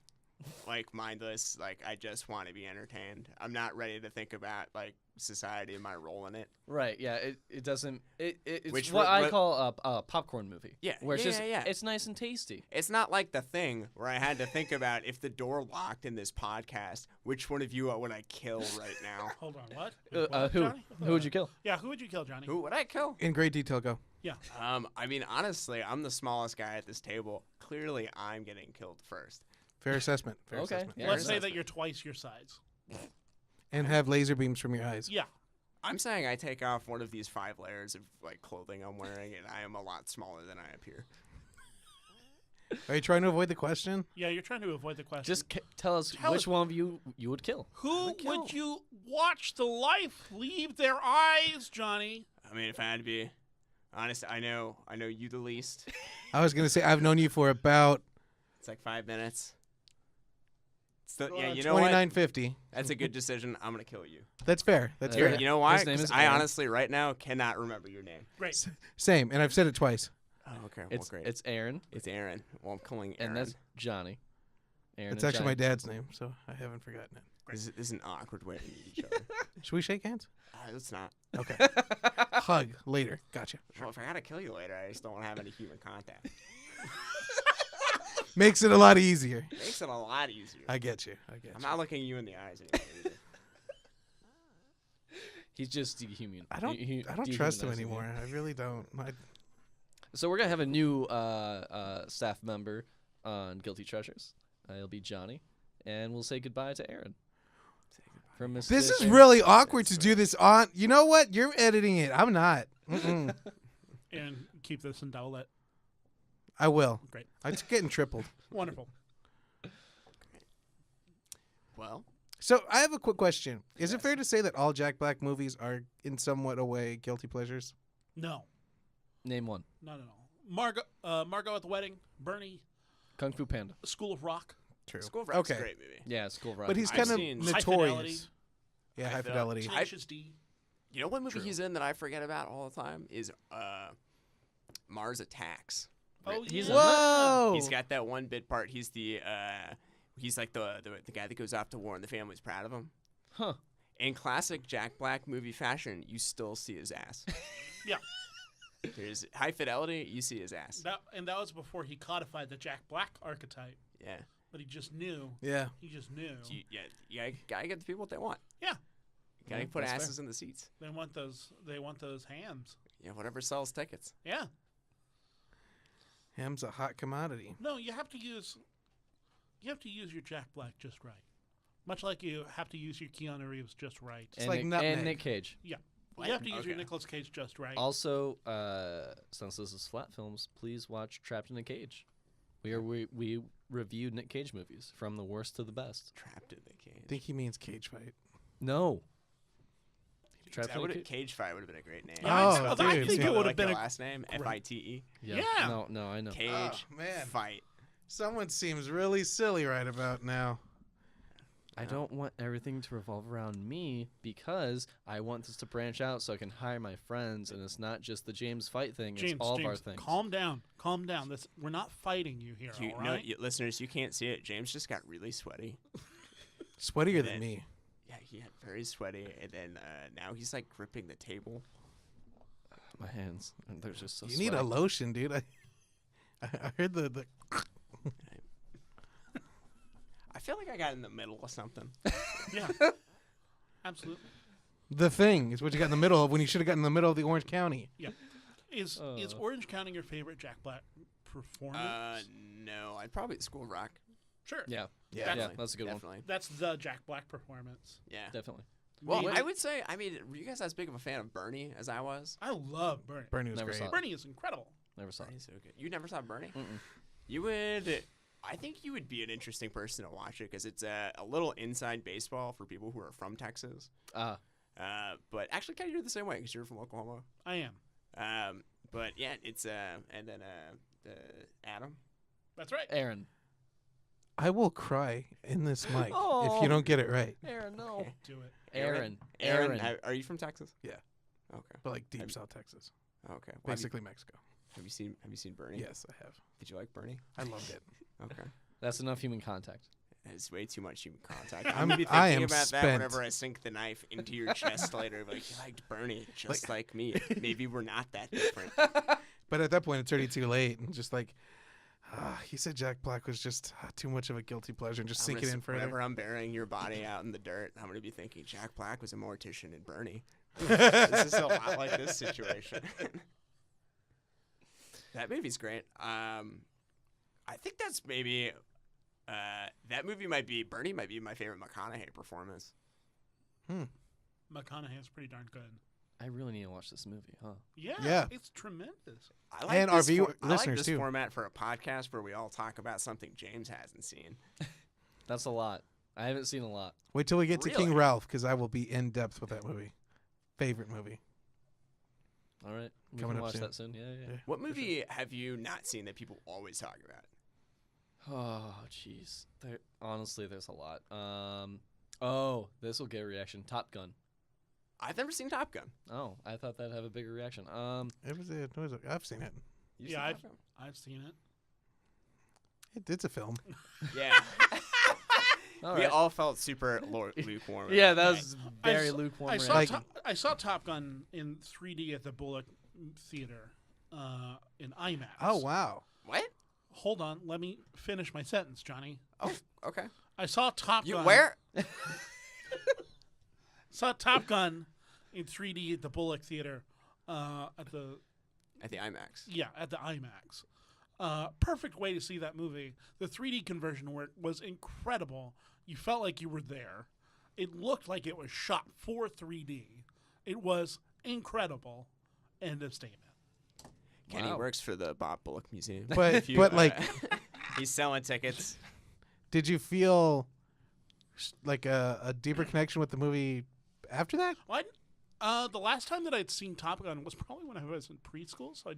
S4: like mindless. Like I just want to be entertained. I'm not ready to think about like society and my role in it.
S1: Right. Yeah. It doesn't. It's
S4: Which
S1: what I
S4: what-
S1: call a popcorn movie.
S4: Yeah,
S1: Where it's
S4: yeah,
S1: just
S4: yeah, yeah.
S1: it's nice and tasty.
S4: It's not like The Thing where I had to think about if the door locked in this podcast, which one of you would I kill right now?
S2: Hold on, what?
S1: Who?
S2: Johnny?
S1: Who would you kill?
S2: Yeah, who would you kill, Johnny?
S4: Who would I kill?
S3: In great detail, go.
S2: Yeah.
S4: I mean, honestly, I'm the smallest guy at this table. Clearly, I'm getting killed first.
S3: Fair assessment. Fair
S1: Okay,
S3: assessment.
S1: yeah.
S2: Let's say
S4: assessment.
S2: that you're twice your size.
S3: And have laser beams from your eyes.
S2: Yeah.
S4: I'm saying I take off one of these 5 layers of like clothing I'm wearing, and I am a lot smaller than I appear.
S3: Are you trying to avoid the question?
S2: Yeah, you're trying to avoid the question.
S1: Just tell us
S2: Tell
S1: which
S2: us-
S1: one of you would kill.
S2: who
S4: kill.
S2: would you watch the life leave their eyes, Johnny?
S4: I mean, if I had to be honest, I know you the least.
S3: I was going to say, I've known you for about
S4: It's like 5 minutes. So, yeah, you know what?
S3: 29.50.
S4: That's a good decision. I'm gonna kill you.
S3: That's fair. That's
S1: Here,
S3: fair.
S4: You know why?
S1: His name
S4: 'Cause
S1: is
S4: I
S1: Aaron.
S4: honestly, right now, cannot remember your name.
S2: Great.
S3: Same. And I've said it twice.
S4: Oh, okay. Well,
S1: It's
S4: great.
S1: it's Aaron,
S4: It's Aaron. Well, I'm calling Aaron.
S1: and that's Johnny. Aaron
S3: It's
S1: and
S3: actually my
S1: Johnny.
S3: dad's name, so I haven't forgotten it.
S4: This is an awkward way to meet each other.
S3: Should we shake hands?
S4: It's not.
S3: Okay. Hug later. Gotcha.
S4: Well, if I gotta kill you later, I just don't want to have any human contact.
S3: Makes it a lot easier.
S4: Makes it a lot easier.
S3: I get you. I get
S4: I'm
S3: you.
S4: not looking you in the eyes anymore. either.
S1: He's just dehuman.
S3: I don't trust him anymore. I really don't.
S1: So we're gonna have a new staff member on Guilty Treasures. It'll be Johnny, and we'll say goodbye to Aaron.
S4: Say goodbye.
S1: From Mr.
S3: This is
S1: Aaron.
S3: really awkward
S4: That's
S3: to do this on. You know what? You're editing it. I'm not. Mm-mm.
S2: And keep this in double it.
S3: I will.
S2: Great.
S3: It's getting tripled.
S2: Wonderful.
S4: Well,
S3: So I have a quick question. Is it fair to say that all Jack Black movies are in somewhat a way guilty pleasures?
S2: No.
S1: Name one.
S2: No. Margot at the Wedding, Bernie,
S1: Kung Fu Panda.
S2: School of Rock,
S3: True.
S4: School of Rock's a
S3: Okay.
S4: great movie.
S1: Yeah, School of Rock.
S3: But he's
S4: I've
S3: kind of
S4: seen
S2: High Fidelity.
S3: notorious. Yeah,
S4: High
S3: High Fidelity.
S2: Tenacious D.
S4: You know what movie
S2: True.
S4: he's in that I forget about all the time is Mars Attacks.
S2: Oh,
S1: He's
S2: yeah.
S1: a-
S3: Whoa!
S4: He's got that one bit part. He's the he's like the guy that goes off to war and the family's proud of him.
S1: Huh.
S4: In classic Jack Black movie fashion, you still see his ass.
S2: Yeah.
S4: There's High Fidelity, you see his ass.
S2: That was before he codified the Jack Black archetype.
S4: Yeah.
S2: But he just knew.
S3: Yeah.
S2: He just knew.
S4: You gotta get the people what they want.
S2: Yeah.
S4: You gotta
S1: Yeah,
S4: put
S1: that's fair.
S4: asses in the seats.
S2: They want those hams.
S4: Yeah, whatever sells tickets.
S2: Yeah.
S3: Ham's a hot commodity.
S2: No, you have to use your Jack Black just right. Much like you have to use your Keanu Reeves just right.
S3: It's like nutmeg.
S1: and Nick Cage.
S4: What?
S2: You have to use your
S4: Okay.
S2: Nicolas Cage just right.
S1: Also, since this is Flat Films, please watch Trapped in a Cage. We reviewed Nick Cage movies from the worst to the best.
S4: Trapped in the cage.
S3: I think he means cage fight.
S1: No. Trapped
S4: That
S1: in a
S4: would've-
S1: Cage.
S4: Cage Fight would have been a great name.
S2: Yeah,
S3: Oh,
S2: I
S3: dude,
S2: think
S3: yeah.
S2: it would have
S4: like
S2: been
S4: your
S2: a
S4: last name, Fite.
S2: Yeah.
S1: No, I know.
S4: Cage
S3: man.
S4: Fight.
S3: Someone seems really silly right about now.
S1: I don't want everything to revolve around me because I want this to branch out so I can hire my friends, and it's not just the James fight thing.
S2: James,
S1: it's all of our
S2: James,
S1: things.
S2: calm down. Calm down. We're not fighting you here, all right?
S4: Listeners, you can't see it. James just got really sweaty.
S3: Sweatier
S4: Man.
S3: than me.
S4: Yeah, he got very sweaty, and then now he's like gripping the table.
S1: My hands, and they're just so.
S3: You need a
S1: sweaty.
S3: lotion, dude. I heard the
S4: I feel like I got in the middle of something.
S2: Yeah. Absolutely.
S3: the thing is what you got in the middle of when you should have gotten in the middle of the Orange County.
S2: Is Orange County your favorite Jack Black performance?
S4: No, I'd probably School of Rock.
S2: Sure.
S1: Yeah,
S3: Yeah.
S1: yeah, that's a good one.
S4: Definitely.
S2: That's the Jack Black performance.
S4: Yeah.
S1: Definitely.
S4: Well,
S2: Me-
S4: I would say, I mean, were you guys as big of a fan of Bernie as I was?
S2: I love Bernie.
S3: Bernie was
S1: Never
S3: great.
S1: saw it.
S2: Bernie is incredible.
S1: Never saw it.
S4: Bernie's so good. You never saw Bernie?
S1: Mm-mm.
S4: You would. I think you would be an interesting person to watch it because it's a little inside baseball for people who are from Texas.
S1: Ah,
S4: But actually, kind of you're the same way because you're from Oklahoma.
S2: I am.
S4: But yeah, it's and then Adam.
S2: That's right.
S1: Aaron.
S3: I will cry in this mic if
S1: Oh.
S3: you don't get it right.
S1: Aaron, no.
S2: Do it.
S1: Aaron.
S4: Are you from Texas?
S3: Yeah.
S4: Okay.
S3: But like deep
S4: Have-
S3: South Texas,
S4: Okay. Well,
S3: basically Mexico.
S4: have you seen Bernie?
S3: Yes, I have.
S4: Did you like Bernie?
S3: I loved it.
S4: Okay.
S1: That's enough human contact.
S4: It's way too much human contact.
S3: I'm-
S4: I'm gonna be
S3: I
S4: thinking
S3: am
S4: about that
S3: spent.
S4: whenever I sink the knife into your chest later. Like you liked Bernie, just like me. Maybe we're not that different.
S3: But at that point, it's already too late, and just like he said, Jack Black was just too much of a guilty pleasure, and just sink it in further.
S4: Whenever I'm burying your body out in the dirt, I'm gonna be thinking Jack Black was a mortician in Bernie. This is a lot like this situation. That movie's great. I think that's maybe that movie might be Bernie might be my favorite McConaughey performance.
S2: McConaughey's pretty darn good.
S1: I really need to watch this movie, huh?
S2: Yeah.
S3: Yeah.
S2: It's tremendous.
S4: I like
S3: And our
S4: this
S3: viewer-
S4: I like
S3: listeners,
S4: this
S3: too.
S4: format for a podcast where we all talk about something James hasn't seen.
S1: That's a lot. I haven't seen a lot.
S3: Wait till we get to King
S4: Really?
S3: Ralph, because I will be in depth with that movie. Favorite movie.
S1: All right. We
S3: Coming
S1: can
S3: up
S1: watch
S3: soon.
S1: that soon. Yeah.
S3: Yeah.
S4: What
S3: for sure.
S4: movie have you not seen that people always talk about?
S1: Oh, jeez. Honestly, there's a lot. Oh, this will get a reaction. Top Gun.
S4: I've never seen Top Gun.
S1: Oh, I thought that'd have a bigger reaction.
S3: It was I've seen it.
S4: You've
S2: Yeah,
S4: seen
S2: I've
S4: Top Gun?
S2: I've seen it.
S3: It's a film.
S4: Yeah.
S1: All
S4: We
S1: right.
S4: all felt super lukewarm.
S1: Yeah, that
S2: Okay.
S1: was very
S2: s-
S1: lukewarm.
S2: I saw
S1: reaction.
S2: I saw Top Gun in 3D at the Bullock Theater in IMAX.
S3: Oh wow.
S4: What?
S2: Hold on, let me finish my sentence, Johnny.
S4: Oh, okay.
S2: I saw Top
S4: You
S2: Gun.
S4: where?
S2: Saw Top Gun in 3D at the Bullock Theater at the
S4: At the IMAX.
S2: at the IMAX. Perfect way to see that movie. The 3D conversion work was incredible. You felt like you were there. It looked like it was shot for 3D. It was incredible. End of statement.
S4: Kenny
S1: Wow.
S4: works for the Bob Bullock Museum.
S3: But
S4: If you,
S3: but like,
S4: he's selling tickets.
S3: did you feel like a deeper connection with the movie after that?
S2: Well, the last time that I'd seen Top Gun was probably when I was in preschool, so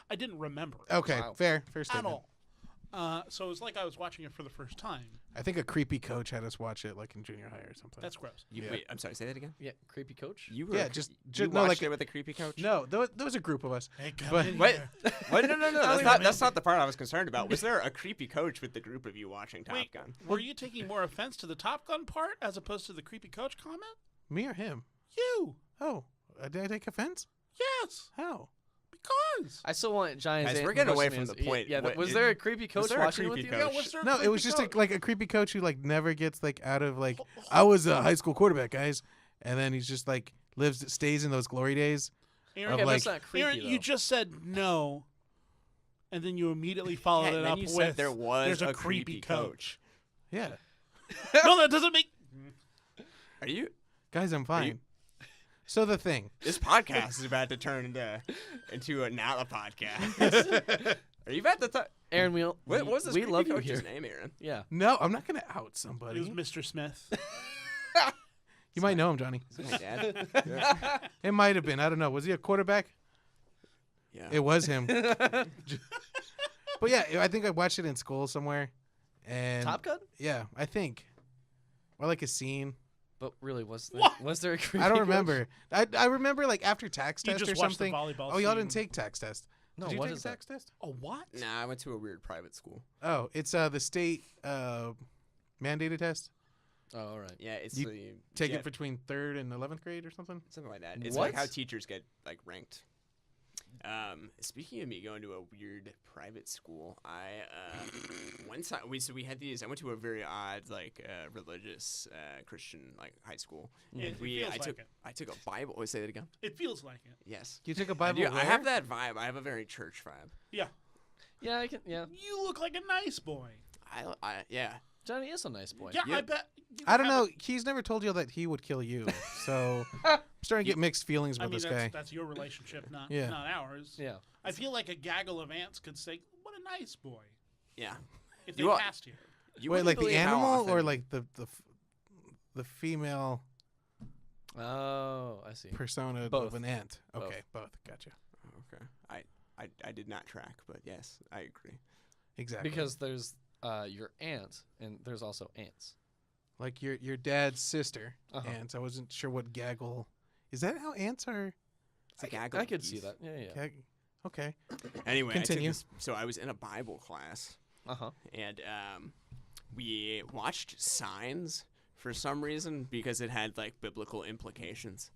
S2: I didn't remember it
S3: Okay,
S1: Wow.
S3: fair
S2: at
S3: statement.
S2: all. So it was like I was watching it for the first time.
S3: I think a creepy coach had us watch it like in junior high or something.
S2: That's gross.
S4: You,
S3: Yeah.
S4: Wait, I'm sorry. Say that again.
S1: Yeah, creepy coach.
S4: You were
S3: Yeah,
S4: a cre-
S3: just-
S4: you
S3: just- no,
S4: watched
S3: like-
S4: it with a creepy coach.
S3: No, there was a group of us.
S2: Hey, come
S3: But-
S2: in
S4: Wait.
S2: here.
S4: What? No. That's
S2: Wait a
S4: not.
S2: minute.
S4: That's not the part I was concerned about. Was there a creepy coach with the group of you watching Top
S2: Wait,
S4: Gun?
S2: were you taking more offense to the Top Gun part as opposed to the creepy coach comment?
S3: Me or him?
S2: You.
S3: Oh, did I take offense?
S2: Yes.
S3: How?
S2: Because.
S1: I still want Giants.
S4: Guys, we're getting away from the
S1: Yeah,
S4: point.
S1: Yeah,
S4: What-
S1: was there a creepy coach
S4: there a
S1: watching
S4: creepy
S1: with you?
S4: coach?
S2: Yeah, was there a
S3: No, it was
S2: creepy
S3: just
S2: coach?
S3: like a creepy coach who like never gets like out of like
S2: Ho- ho-
S3: I was a high school quarterback, guys, and then he's just like stays in those glory days.
S2: Aaron,
S3: of,
S1: Yeah,
S3: like-
S1: that's not creepy
S2: Aaron,
S1: though.
S2: you just said no, and then you immediately followed
S4: Yeah,
S2: it
S4: and then
S2: up
S4: you
S2: with
S4: said there was
S2: there's
S4: a
S2: a creepy coach.
S3: Yeah,
S2: No, that doesn't make.
S4: Are you?
S3: guys, I'm fine. So the thing,
S4: This podcast is about to turn into a not a podcast. Are you about to?
S1: Aaron,
S4: What was this
S1: we
S4: creepy
S1: love you
S4: coach's
S1: here.
S4: name, Aaron?
S1: Yeah.
S3: no, I'm not gonna out
S2: It was
S3: somebody.
S2: Mr. Smith.
S3: You might know him, Johnny.
S4: Is it my dad? Yeah.
S3: It might have been. I don't know. Was he a quarterback?
S4: Yeah.
S3: It was him. But yeah, I think I watched it in school somewhere, and
S1: Top Gun?
S3: yeah, I think, or like a scene.
S1: But really, was
S2: What?
S1: there a creepy
S3: I don't
S1: coach?
S3: remember. I remember like after tax
S2: You
S3: test
S2: just
S3: or
S2: watched the
S3: something.
S2: volleyball
S3: Oh, y'all
S2: scene.
S3: didn't take tax test.
S1: No,
S3: Did you
S1: what
S3: take
S1: is
S3: a
S1: that?
S3: tax test?
S2: A what?
S4: Nah, I went to a weird private school.
S3: Oh, it's the state mandated test.
S1: Oh, all right.
S4: Yeah, it's
S3: You
S4: the
S3: Take
S4: yeah,
S3: it between 3rd and 11th grade or something.
S4: something like that. It's like
S1: What?
S4: how teachers get like ranked. Speaking of me going to a weird private school, I one time we had these. I went to a very odd like religious Christian like high school.
S2: It
S4: And we
S2: feels
S4: I
S2: like
S4: took
S2: it.
S4: I took a Bible. Say that again.
S2: It feels like it.
S4: Yes.
S3: You took a
S4: I,
S3: Bible.
S4: do, I
S3: where?
S4: have that vibe. I have a very church vibe.
S2: Yeah.
S1: Yeah, I can. Yeah,
S2: You look like a nice boy.
S4: I yeah.
S1: Johnny is a nice boy.
S2: Yeah,
S4: Yeah.
S2: I bet. you
S3: I don't
S2: have
S3: know. He's never told you that he would kill you. So I'm starting to get mixed feelings
S2: a- I
S3: with
S2: mean,
S3: this
S2: that's,
S3: guy.
S2: that's your relationship, not
S3: Yeah.
S2: not ours.
S1: Yeah.
S2: I feel like a gaggle of ants could say, "What a nice boy,"
S4: Yeah.
S2: if they
S4: You are-
S2: passed here.
S4: You
S3: Wait,
S4: wouldn't
S3: like the
S4: believe how
S3: animal or
S4: often-
S3: like the female
S1: Oh, I see.
S3: persona
S1: Both.
S3: of an ant?
S1: Both.
S3: Okay, both. Gotcha.
S4: Okay. I did not track, but yes, I agree.
S3: Exactly.
S1: Because there's your aunt, and there's also ants.
S3: like your dad's sister,
S1: Uh-huh.
S3: ants. I wasn't sure what gaggle. Is that how ants are?
S4: It's a
S1: I
S4: gaggle.
S1: I
S4: of
S1: could see
S4: geese.
S1: that. Yeah, yeah.
S3: Okay.
S4: Anyway,
S3: Continue.
S4: so I was in a Bible class,
S1: Uh huh.
S4: and we watched Signs for some reason because it had like biblical implications.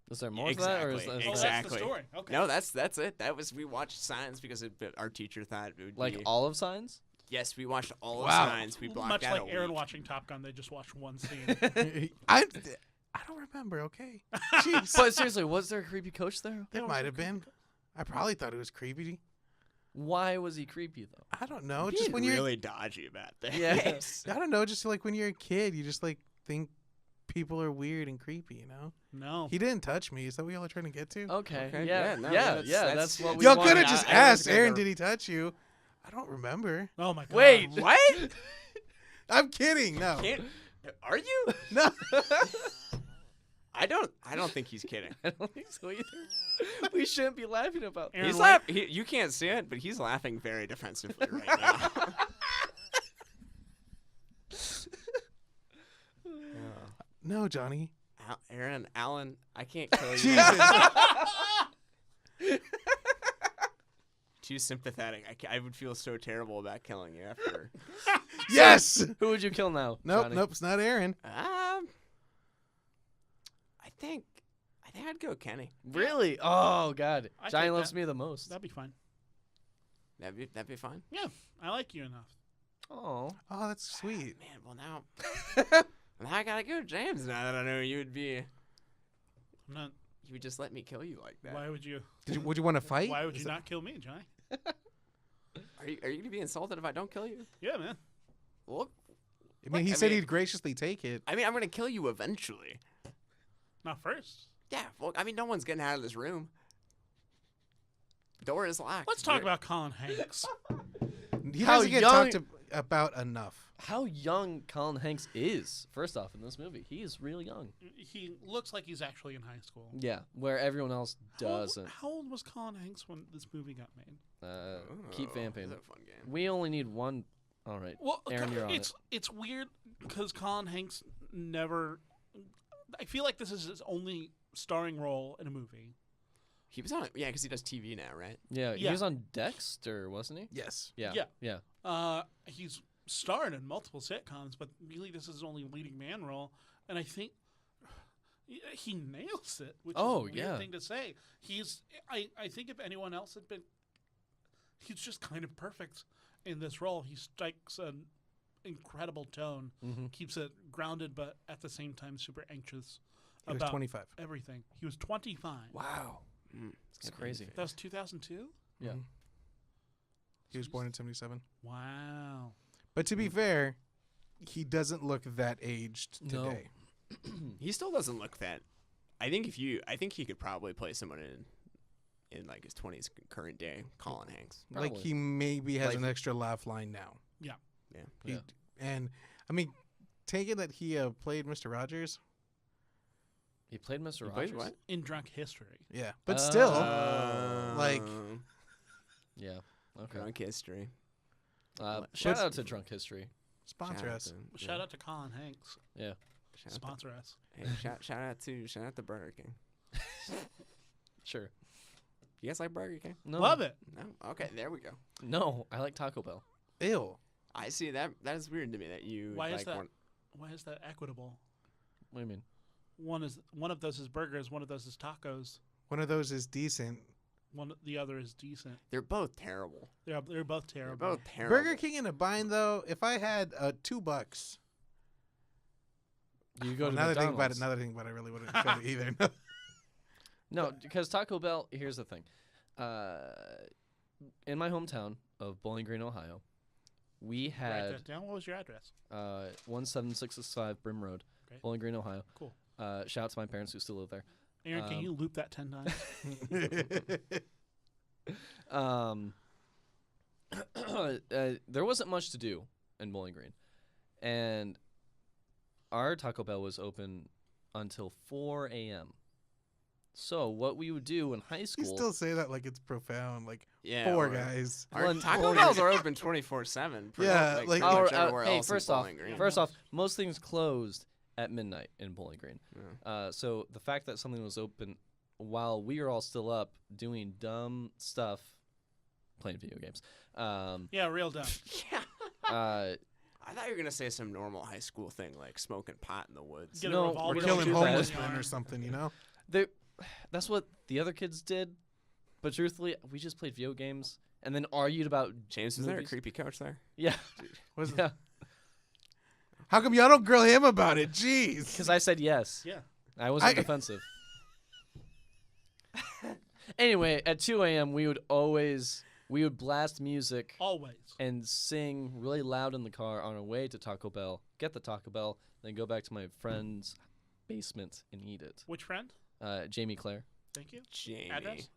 S1: Is there more to that, or is
S4: Exactly,
S1: that
S2: Oh,
S4: exactly.
S2: that's the story. Okay.
S4: No, that's it. That was we watched Signs because our teacher thought it would
S1: like
S4: be.
S1: all of signs?
S4: Yes, we watched all
S3: Wow.
S4: of Signs. We blocked
S2: Much
S4: out
S2: like
S4: a
S2: Aaron
S4: week.
S2: watching Top Gun, they just watched one scene.
S3: I don't remember. Okay. Jeez.
S1: But seriously, was there a creepy coach there?
S3: There might have been. I probably thought it was creepy.
S1: Why was he creepy though?
S3: I don't know.
S4: Being
S3: Just when you're,
S4: really dodgy about that.
S1: Yes.
S3: I don't know. Just like when you're a kid, you just like think people are weird and creepy. You know.
S2: No.
S3: He didn't touch me. Is that what y'all are trying to get to?
S1: Okay.
S4: Okay,
S1: Yeah.
S4: yeah, no,
S1: yeah.
S4: that's-
S1: Yeah.
S4: that's-
S1: That's what we
S3: Y'all
S1: wanted.
S3: could have just
S4: I was
S3: asked
S4: gonna
S3: Aaron,
S4: go-
S3: did he touch you? I don't remember.
S2: Oh my god.
S4: Wait, what?
S3: I'm kidding. No.
S4: Can't, are you?
S3: No.
S4: I don't think he's kidding.
S1: I don't think so either. We shouldn't be laughing about that.
S2: Aaron,
S4: He's
S2: what-
S4: You can't see it, but he's laughing very defensively right now.
S3: No, Johnny.
S4: Aaron, Alan, I can't kill you.
S3: Jesus.
S4: She's sympathetic. I would feel so terrible about killing you after.
S3: Yes.
S1: Who would you kill now?
S3: Nope.
S1: Johnny?
S3: Nope. It's not Aaron.
S4: I think I'd go Kenny.
S1: Really? Oh God,
S2: I
S1: Johnny
S2: take
S1: loves
S2: that.
S1: me the most.
S2: That'd be fine.
S4: That'd be fine.
S2: Yeah, I like you enough.
S1: Oh,
S3: Oh, that's sweet.
S4: Man, well now I gotta go, James. Now that I know you would be,
S2: I'm not.
S4: you would just let me kill you like that.
S2: Why would you?
S3: Would you want to fight?
S2: Why would
S3: Is
S2: you
S3: that-
S2: not kill me, Johnny?
S4: Are you gonna be insulted if I don't kill you?
S2: Yeah, man.
S4: Well,
S3: I mean, he
S4: I
S3: said
S4: mean-
S3: he'd graciously take it.
S4: I mean, I'm gonna kill you eventually.
S2: Not first.
S4: Yeah. Well, I mean, no one's getting out of this room. Door is locked.
S2: Let's talk
S4: You're-
S2: about Colin Hanks.
S3: He
S1: How
S3: doesn't get
S1: young-
S3: talked about enough.
S1: how young Colin Hanks is. First off, in this movie, he is real young.
S2: He looks like he's actually in high school.
S1: Yeah, where everyone else doesn't.
S2: How old was Colin Hanks when this movie got made?
S1: Keep
S4: Oh,
S1: vamping.
S4: this is a fun game.
S1: We only need one. All right.
S2: Well,
S1: Aaron, you're on
S2: it's weird because Colin Hanks never. I feel like this is his only starring role in a movie.
S4: He was on it, yeah, because he does TV now, right?
S1: Yeah, he
S2: Yeah.
S1: was on Dexter, wasn't he?
S3: Yes.
S1: Yeah.
S2: Yeah.
S1: Yeah.
S2: He's starred in multiple sitcoms, but really this is his only leading man role, and I think he nails it. Which
S1: Oh,
S2: is a weird
S1: yeah.
S2: thing to say. I think if anyone else had been, he's just kind of perfect in this role. He strikes an incredible tone,
S1: Mm-hmm.
S2: keeps it grounded, but at the same time super anxious
S3: He was
S2: about
S3: 25.
S2: everything. He was 25.
S1: Wow.
S4: Mm,
S1: It's crazy.
S2: That was 2002.
S1: Yeah.
S3: Mhm. He was born in 77.
S2: Wow.
S3: But to be fair, he doesn't look that aged
S1: No.
S3: today.
S4: He still doesn't look that. I think he could probably play someone in like his 20s current day, Colin Hanks.
S3: Like
S1: Probably.
S3: he maybe has
S1: Like-
S3: an extra laugh line now.
S2: Yeah.
S4: Yeah.
S3: He-
S1: Yeah.
S3: And I mean, take it that he played Mr. Rogers.
S1: He played Mr.
S4: He
S1: Rogers.
S4: plays what?
S2: In Drunk History.
S3: Yeah, but still, like-
S1: Yeah. Okay.
S4: Drunk history.
S1: Shout out to Drunk History.
S3: sponsor us.
S2: Shout out to Colin Hanks.
S1: Yeah.
S4: Shout out
S2: Sponsor us.
S4: to, hey, shout out to Burger King.
S1: Sure.
S4: You guys like Burger King?
S1: No.
S2: Love it.
S4: No. Okay, there we go.
S1: No, I like Taco Bell.
S3: Ew.
S4: I see that. That is weird to me that you.
S2: Why is
S4: like
S2: that?
S4: One,
S2: Why is that equitable?
S1: What do you mean?
S2: One of those is burgers. One of those is tacos.
S3: One of those is decent.
S2: The other is decent.
S4: they're both terrible.
S2: They're both
S4: They're
S2: terrible.
S4: both terrible.
S3: Burger King in a bind though. If I had $2,
S1: You go
S3: well,
S1: to
S3: now that I think about
S1: McDonald's.
S3: it, I really wouldn't go to either.
S1: No, because Taco Bell. Here's the thing. In my hometown of Bowling Green, Ohio, we
S2: Write
S1: had
S2: that down. What was your address?
S1: 17665 Brim Road,
S2: Great.
S1: Bowling Green, Ohio.
S2: Cool.
S1: Shout out to my parents who still live there.
S2: Aaron, can
S1: Um,
S2: you loop that 10 times?
S1: There wasn't much to do in Bowling Green, and our Taco Bell was open until 4 a.m. So what we would do in high
S3: You
S1: school,
S3: still say that like it's profound. Like
S4: Yeah.
S3: poor
S4: or-
S3: guys.
S4: Our
S1: Well,
S4: Taco
S1: Bowling
S4: Bells
S1: Green-
S4: are open 24/7.
S3: Yeah,
S4: like
S3: like-
S4: pretty much
S1: Our-
S4: everywhere
S1: hey,
S4: else in
S1: first off,
S4: Bowling Green.
S1: first off, most things closed at midnight in Bowling Green.
S4: Yeah.
S1: So the fact that something was open while we were all still up doing dumb stuff, playing video games,
S2: Yeah, real dumb.
S4: Yeah.
S1: uh,
S4: I thought you were gonna say some normal high school thing like smoking pot in the woods.
S2: Get
S1: No,
S2: a revolver.
S1: we're
S3: Killing
S1: do that.
S3: homeless men or something, you know?
S1: that's what the other kids did. But truthfully, we just played video games and then argued about
S4: James, is there a
S1: movies.
S4: creepy coach there?
S1: Yeah,
S3: Was
S1: yeah.
S3: How come y'all don't grill him about it? Jeez.
S1: Because I said yes.
S2: Yeah.
S1: I wasn't
S3: I-
S1: defensive. Anyway, at 2 a.m. we would blast music
S2: Always.
S1: and sing really loud in the car on our way to Taco Bell, get the Taco Bell, then go back to my friend's basement and eat it.
S2: Which friend?
S1: Jamie Claire.
S2: Thank you.
S4: Jamie.
S2: Address?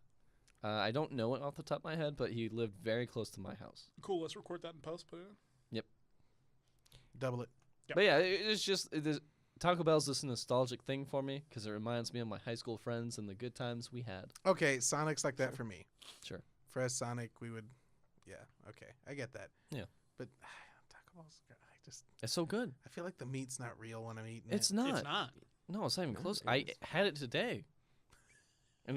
S1: I don't know it off the top of my head, but he lived very close to my house.
S2: Cool. Let's record that in post, put it in.
S3: Double it.
S2: Yep.
S1: But yeah, it's just Taco Bell's just a nostalgic thing for me because it reminds me of my high school friends and the good times we had.
S3: Okay, Sonic's like that for me.
S1: Sure.
S3: For us, Sonic, we would. Yeah, okay. I get that.
S1: Yeah.
S3: But Taco Bell's,
S1: It's so good.
S3: I feel like the meat's not real when I'm eating
S1: It's
S3: it.
S1: not.
S2: It's not.
S1: No, it's not even
S4: No,
S1: close.
S4: it
S1: I
S4: is.
S1: had it today, and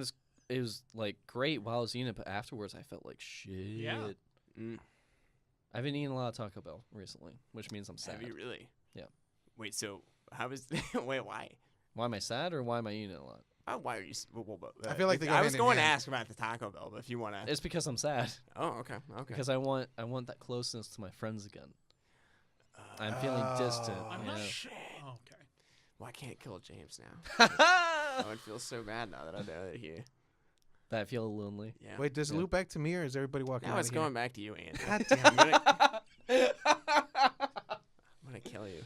S1: it was like great while I was eating it, but afterwards I felt like shit.
S2: Yeah.
S4: Mm.
S1: I've been eating a lot of Taco Bell recently, which means I'm sad.
S4: Have you really?
S1: Yeah.
S4: Wait, so how is wait, why?
S1: Why am I sad, or why am I eating it a lot?
S4: Why are you?
S3: I feel like they go
S4: I was
S3: hand in
S4: going to
S3: hand.
S4: ask about the Taco Bell, but if you want to,
S1: It's because I'm sad.
S4: oh, okay, okay.
S1: Because I want that closeness to my friends again. I'm feeling distant.
S3: Oh.
S2: I'm not
S1: yeah.
S2: sure. Okay.
S4: Well, I can't kill James now. I would feel so bad now that I know that he.
S1: That I feel lonely.
S4: Yeah.
S3: Wait, does it
S1: Yeah.
S3: look back to me or is everybody walking
S4: Now
S3: out
S4: it's
S3: of here?
S4: going back to you, Andy.
S3: God damn
S4: I'm
S3: it.
S4: gonna kill you.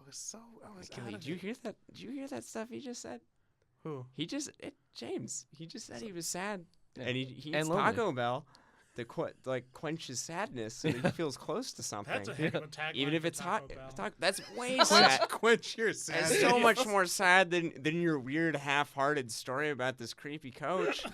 S3: I was
S4: Kill
S3: out
S4: you.
S3: of
S4: Did you
S3: it.
S4: hear that? Did you hear that stuff he just said?
S3: Who?
S4: James. He just said he was sad,
S1: Yeah.
S4: and he
S1: And
S4: eats
S1: lonely.
S4: Taco Bell to quench his sadness, so that he feels close to something.
S2: That's a heck of a tagline.
S4: Even if
S2: for
S4: it's hot,
S2: Taco Bell.
S4: that's way sad.
S3: Quench your
S4: It's
S3: sadness.
S4: so much more sad than your weird half-hearted story about this creepy coach.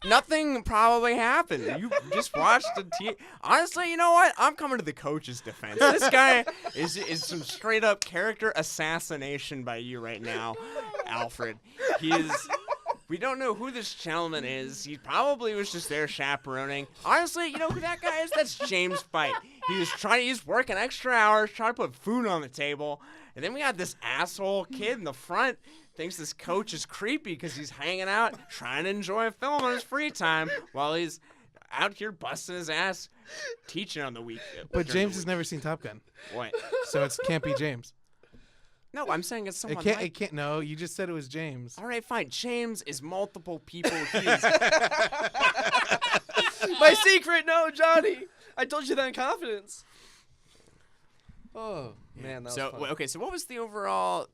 S4: Nothing probably happened. You just watched the TV. Honestly, you know what? I'm coming to the coach's defense. This guy is some straight up character assassination by you right now, Alfred. We don't know who this gentleman is. He probably was just there chaperoning. Honestly, you know who that guy is? That's James Fight. He's working extra hours, trying to put food on the table. And then we got this asshole kid in the front, thinks this coach is creepy because he's hanging out, trying to enjoy a film on his free time while he's out here busting his ass, teaching on the week.
S3: But
S4: during the
S3: James has
S4: week.
S3: never seen Top Gun,
S4: What?
S3: so it can't be James.
S4: No, I'm saying it's someone
S3: It can't.
S4: like...
S3: It can't. No, you just said it was James.
S4: All right, fine. James is multiple people. He is...
S1: My secret, no, Johnny. I told you that in confidence. Oh man, that was
S4: So,
S1: fun.
S4: okay, so what was the overall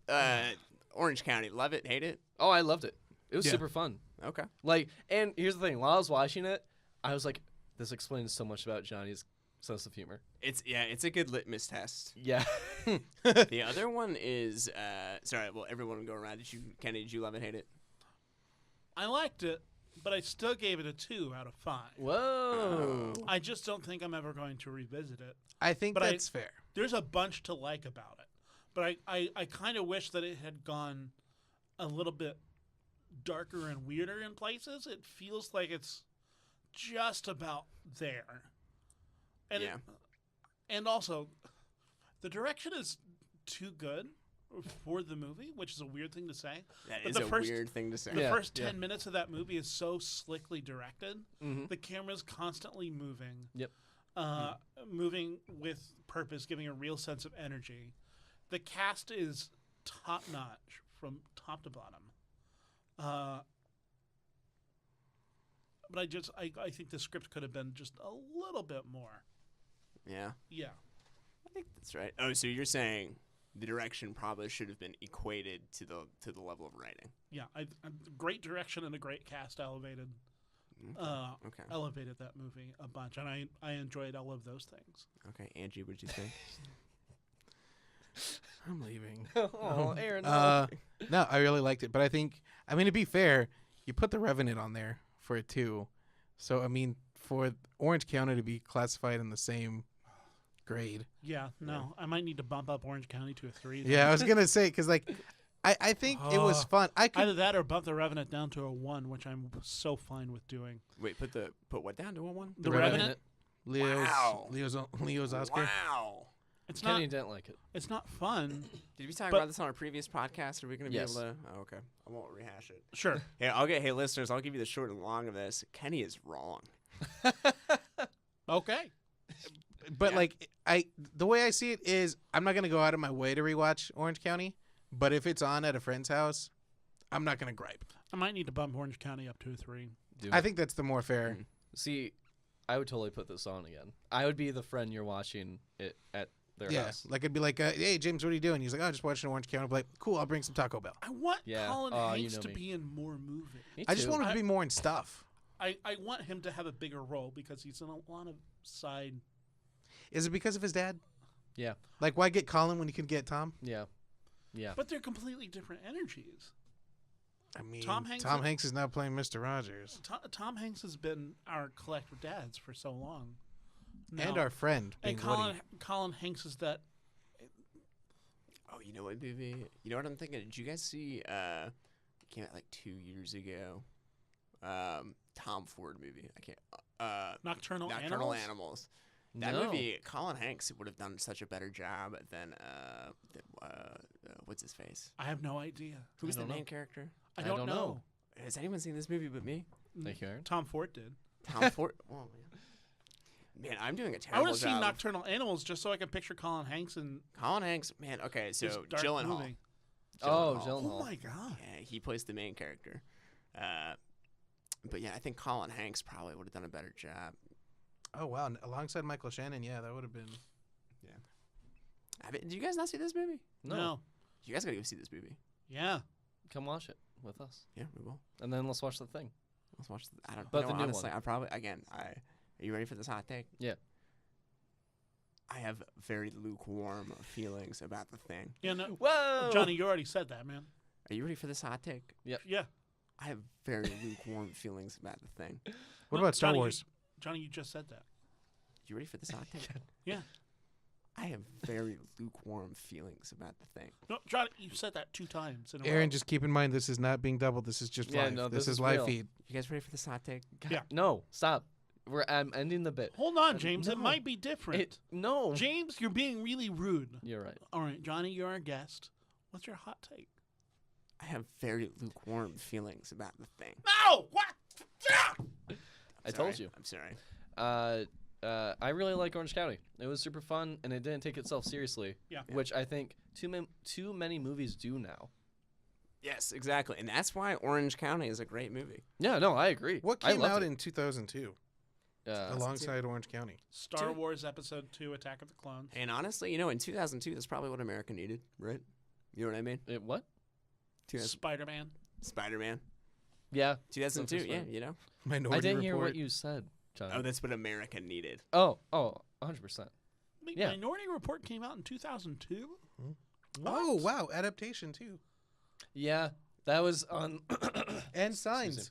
S4: Orange County? Love it? Hate it?
S1: Oh, I loved it. It was
S3: Yeah.
S1: super fun.
S4: Okay.
S1: Like, and here's the thing: while I was watching it, I was like, "This explains so much about Johnny's sense of humor."
S4: It's a good litmus test.
S1: Yeah.
S4: The other one is sorry, well everyone will go around. Kenny, did you love it, hate it?
S2: I liked it, but I still gave it a 2 out of 5.
S1: Whoa.
S2: I just don't think I'm ever going to revisit it.
S3: I think
S2: But
S3: that's fair.
S2: There's a bunch to like about it, but I kind of wish that it had gone a little bit darker and weirder in places. It feels like it's just about there. And
S4: Yeah.
S2: and also, the direction is too good for the movie, which is a weird thing to say.
S4: That
S2: But
S4: is
S2: the
S4: a
S2: first-
S4: weird thing to say.
S2: The
S1: Yeah,
S2: first
S1: yeah.
S2: 10 minutes of that movie is so slickly directed.
S1: Mhm.
S2: The camera's constantly moving.
S1: Yep.
S2: Moving with purpose, giving a real sense of energy. The cast is top notch from top to bottom. But I think the script could have been just a little bit more.
S4: Yeah,
S2: Yeah.
S4: I think that's right. Oh, so you're saying the direction probably should have been equated to the level of writing.
S2: Yeah. Great direction and a great cast elevated
S4: Okay.
S2: elevated that movie a bunch, and I enjoyed all of those things.
S4: Okay, Angie, what did you think?
S3: I'm leaving.
S1: Oh, Aaron.
S3: No, I really liked it, but I think, I mean, to be fair, you put The Revenant on there for it too, so I mean, for Orange County to be classified in the same grade.
S2: Yeah. No, I might need to bump up Orange County to a 3.
S3: Yeah, I was gonna say because like, I think it was fun. I could
S2: Either that or bump the Revenant down to a 1, which I'm so fine with doing.
S4: Wait, put what down to a 1?
S2: The
S3: Revenant.
S2: Revenant.
S3: Leo's Oscar.
S4: Wow.
S2: It's
S1: Kenny
S2: not.
S1: didn't like it.
S2: It's not fun.
S4: Did we talk
S2: But-
S4: about this on a previous podcast? Are we going to be
S1: Yes.
S4: able to? Oh, okay. I won't rehash it.
S2: Sure.
S4: Hey, listeners, I'll give you the short and long of this. Kenny is wrong.
S2: Okay.
S3: But
S4: Yeah.
S3: like, the way I see it is, I'm not gonna go out of my way to rewatch Orange County. But if it's on at a friend's house, I'm not gonna gripe.
S2: I might need to bump Orange County up to a 3.
S1: Do
S3: I
S1: it.
S3: think that's the more fair.
S1: See, I would totally put this on again. I would be the friend you're watching it at their
S3: Yeah,
S1: house.
S3: like it'd be like, hey James, what are you doing? He's like, oh, just watching Orange County. I'd be like, cool, I'll bring some Taco Bell.
S2: I want
S1: Yeah.
S2: Colin
S1: Oh, you
S2: Hanks
S1: know
S2: to
S1: me.
S2: be in more movies.
S1: Me
S3: I just
S1: too.
S3: want him to be more in stuff.
S2: I want him to have a bigger role because he's in a lot of side.
S3: Is it because of his dad?
S1: Yeah.
S3: Like, why get Colin when you could get Tom?
S1: Yeah. Yeah.
S2: But they're completely different energies.
S3: I mean,
S2: Tom Hanks
S3: is now playing Mr. Rogers
S2: Tom Hanks has been our collective dads for so long.
S3: and
S2: Now-
S3: our friend.
S2: and
S3: being Woody.
S2: Colin Hanks is that.
S4: Oh, you know what, baby? You know what I'm thinking? Did you guys see came out like 2 years ago. Tom Ford movie. I can't.
S2: Nocturnal
S4: Nocturnal
S2: Animals?
S4: Animals. That
S1: No.
S4: movie, Colin Hanks would have done such a better job than what's his face?
S2: I have no idea.
S4: Who's the
S1: don't know.
S4: main character?
S2: I
S1: I
S2: don't
S1: don't
S2: know.
S1: know.
S4: Has anyone seen this movie but me?
S1: Thank you, Aaron.
S2: Tom Ford did.
S4: Tom Ford. Oh, man, I'm doing a
S2: I
S4: terrible
S2: want to see
S4: job.
S2: Nocturnal Animals just so I can picture Colin Hanks in
S4: Colin Hanks, man. Okay, so
S2: this dark
S4: Gyllenhaal.
S2: movie.
S1: Oh,
S4: Gyllenhaal.
S1: Gyllenhaal.
S2: Oh my god.
S4: Yeah, he plays the main character. But yeah, I think Colin Hanks probably would have done a better job.
S3: Oh wow, alongside Michael Shannon, yeah, that would have been.
S4: Do you guys not see this movie?
S1: No.
S4: You guys gotta go see this movie.
S2: Yeah.
S1: Come watch it with us,
S4: Yeah, we will.
S1: and then let's watch the thing.
S4: Let's watch. I don't.
S1: But
S4: you know,
S1: the new
S4: honestly,
S1: one.
S4: I probably Are you ready for this hot take?
S1: Yeah.
S4: I have very lukewarm feelings about the thing.
S2: Yeah, no.
S1: Whoa,
S2: Johnny, you already said that, man.
S4: Are you ready for this hot take?
S2: Yeah.
S4: I have very lukewarm feelings about the thing.
S3: What
S2: No,
S3: about Star
S2: Johnny,
S3: Wars?
S2: Johnny, you just said that.
S4: You ready for this hot take?
S2: Yeah.
S4: I have very lukewarm feelings about the thing.
S2: No, Johnny, you said that 2 times in a row.
S3: Aaron, just keep in mind this is not being doubled. This is just
S1: Yeah,
S3: live.
S1: no,
S3: this
S1: this
S3: is
S1: is
S3: live
S1: real.
S3: feed.
S4: You guys ready for this hot take?
S1: God,
S2: Yeah.
S1: No, stop. I'm ending the bit.
S2: Hold on, James. It
S1: no.
S2: might be different.
S1: No.
S2: James, you're being really rude.
S1: You're right.
S2: All right, Johnny, you're our guest. What's your hot take?
S4: I have very lukewarm feelings about the thing.
S2: No! What?
S1: I told
S4: Sorry.
S1: you.
S4: I'm sorry.
S1: I really like Orange County. It was super fun, and it didn't take itself seriously.
S2: Yeah.
S1: Which I think too many movies do now.
S4: Yes, exactly, and that's why Orange County is a great movie.
S1: Yeah, no, I agree.
S3: What
S1: I
S3: came
S1: loved
S3: out
S1: it.
S3: in 2002 alongside Orange County?
S2: Star
S4: Dude.
S2: Wars Episode 2, Attack of the Clones.
S4: And honestly, in 2002, that's probably what America needed, right? You know what I mean?
S1: What?
S4: 2000
S2: Spider-Man.
S4: Spider-Man,
S1: Yeah.
S4: 2002.
S1: That's
S4: Yeah,
S1: fine.
S3: Minority
S1: I didn't hear
S3: Report.
S1: what you said, John.
S4: Oh, that's what America needed.
S1: Oh, 100%.
S2: Wait,
S1: Yeah.
S2: Minority Report came out in 2002?
S3: Oh
S2: What?
S3: wow, adaptation too,
S1: Yeah, that was on.
S3: and Signs.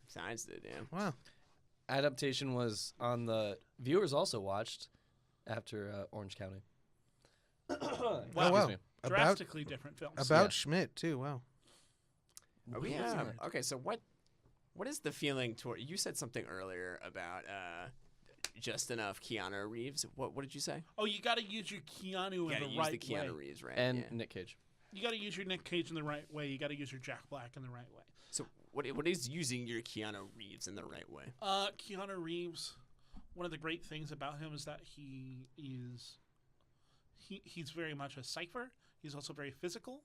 S4: Science did, yeah.
S3: Wow.
S1: Adaptation was on the viewers also watched after Orange County.
S2: Wow.
S3: Oh wow.
S1: Excuse me.
S3: About
S2: Drastically different films.
S3: about
S1: Yeah.
S3: Schmidt too. Wow.
S4: Oh,
S1: What
S4: yeah.
S1: is it?
S4: Okay, so what is the feeling toward? You said something earlier about just enough Keanu Reeves. What did you say?
S2: Oh, you got to use your Keanu
S4: You
S2: in
S4: gotta
S2: the
S4: use
S2: right
S4: the Keanu
S2: way.
S4: Reeves, right?
S1: And
S4: yeah.
S1: Nick Cage.
S2: You got to use your Nick Cage in the right way. You got to use your Jack Black in the right way.
S4: So what is using your Keanu Reeves in the right way?
S2: Keanu Reeves, one of the great things about him is that he's very much a cipher. He's also very physical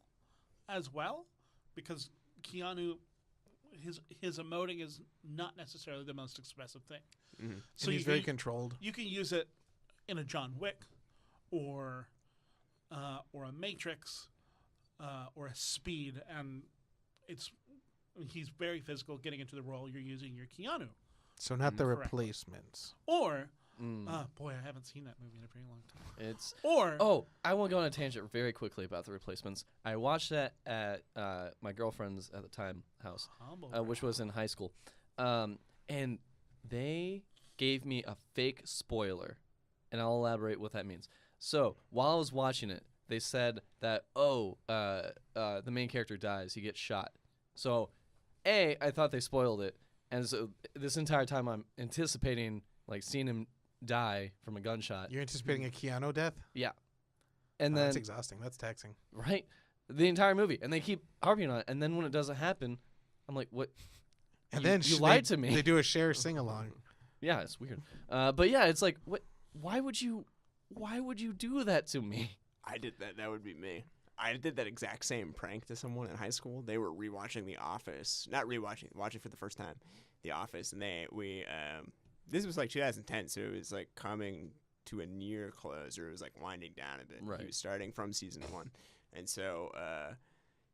S2: as well, because Keanu, his emoting is not necessarily the most expressive thing.
S4: Mm-hmm.
S2: So
S3: And he's
S2: you
S3: very
S2: can,
S3: controlled.
S2: you can use it in a John Wick, or a Matrix, or a Speed, and he's very physical. Getting into the role, you're using your Keanu.
S3: So not the
S2: Correct.
S3: replacements.
S2: Or,
S1: Mm.
S2: boy, I haven't seen that movie in a very long time.
S1: It's
S2: Or,
S1: Oh, I want to go on a tangent very quickly about the replacements. I watched that at my girlfriend's at the time house,
S2: Humble
S1: which
S2: brag.
S1: was in high school, and they gave me a fake spoiler, and I'll elaborate what that means. So while I was watching it, they said that the main character dies, he gets shot. So, I thought they spoiled it, and so this entire time I'm anticipating like seeing him die from a gunshot.
S3: You're anticipating a Keanu death?
S1: And
S3: Oh,
S1: then
S3: that's exhausting. That's taxing.
S1: right? The entire movie, and they keep harping on it, and then when it doesn't happen, I'm like, "What?
S3: And
S1: You-
S3: then
S1: you
S3: they-
S1: lied to me."
S3: They do a share sing along.
S1: Yeah, it's weird. But yeah, it's like, what? Why would you do that to me?
S4: I did that. That would be me. I did that exact same prank to someone in high school. They were rewatching The Office, not rewatching, watching for the first time, The Office, and this was like 2010, so it was like coming to a near close, or it was like winding down a bit.
S1: Right.
S4: He was starting from season 1, and so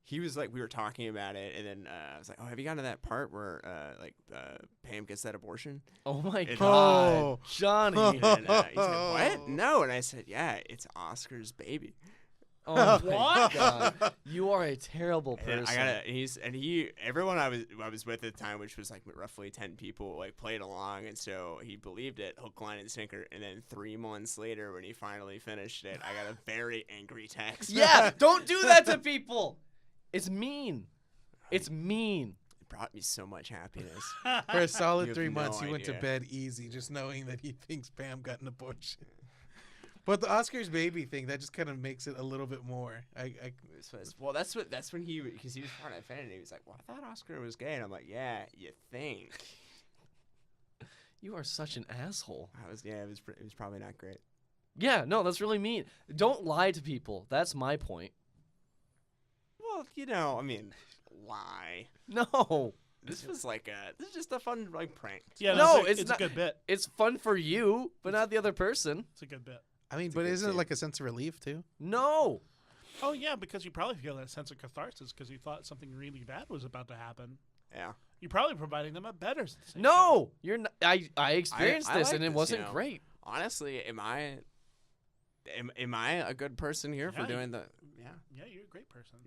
S4: he was like, we were talking about it, and then I was like, "Oh, have you gotten to that part where Pam gets that abortion?"
S1: Oh my
S4: It-
S1: God,
S3: Oh.
S1: Johnny!
S4: And he said, "What? No," and I said, "Yeah, it's Oscar's baby."
S1: Oh my
S2: What?
S1: God, you are a terrible
S4: And
S1: person.
S4: everyone I was with at the time, which was like roughly 10 people, like played along, and so he believed it, hook, line, and sinker. And then 3 months later, when he finally finished it, I got a very angry text.
S1: Yeah, don't do that to people. It's mean. It's mean.
S4: It brought me so much happiness.
S3: For a
S4: You
S3: solid
S4: have
S3: 3
S4: no
S3: months, he went to
S4: idea.
S3: bed easy, just knowing that he thinks Pam got an abortion. But the Oscar's baby thing, that just kind of makes it a little bit more.
S4: Well, that's when he, because he was part of Infinity. He was like, "Well, I thought Oscar was gay," and I'm like, "Yeah, you think?"
S1: You are such an asshole.
S4: It was probably not great.
S1: Yeah, no, that's really mean. Don't lie to people. That's my point.
S4: Well, I mean, lie.
S1: No,
S4: This is just a fun prank.
S2: Yeah,
S1: No,
S2: it's
S1: it's
S2: a
S1: not-
S2: good bit.
S1: it's fun for you, but not the other person.
S2: It's a good bit.
S3: I mean,
S4: It's a
S3: but
S4: good
S3: isn't it
S4: scene.
S3: like a sense of relief too?
S1: No.
S2: Oh yeah, because you probably feel that sense of catharsis because you thought something really bad was about to happen.
S4: Yeah.
S2: You're probably providing them a better sensation.
S1: No, you're not. I experienced
S4: I
S1: this
S4: like
S1: and it
S4: this,
S1: wasn't great.
S4: Honestly, am I a good person here for
S2: Yeah,
S4: doing the? Yeah.
S2: Yeah, you're a great person.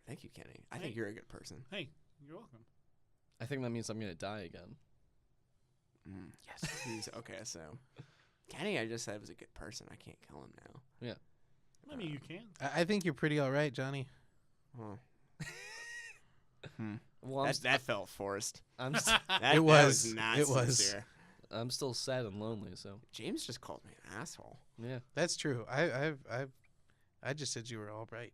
S4: Thank you, Kenny. I
S2: Hey.
S4: think you're a good person.
S2: Hey, you're welcome.
S1: I think that means I'm gonna die again.
S4: Yes. Okay, so Kenny, I just said was a good person. I can't kill him now.
S2: I mean, you can.
S3: I think you're pretty all right, Johnny.
S4: Oh.
S1: Well,
S4: That felt forced.
S1: I'm
S4: That
S3: It was.
S4: That was not
S3: It was.
S4: sincere.
S1: I'm still sad and lonely. So
S4: James just called me an asshole.
S1: yeah.
S3: That's true. I just said you were all right.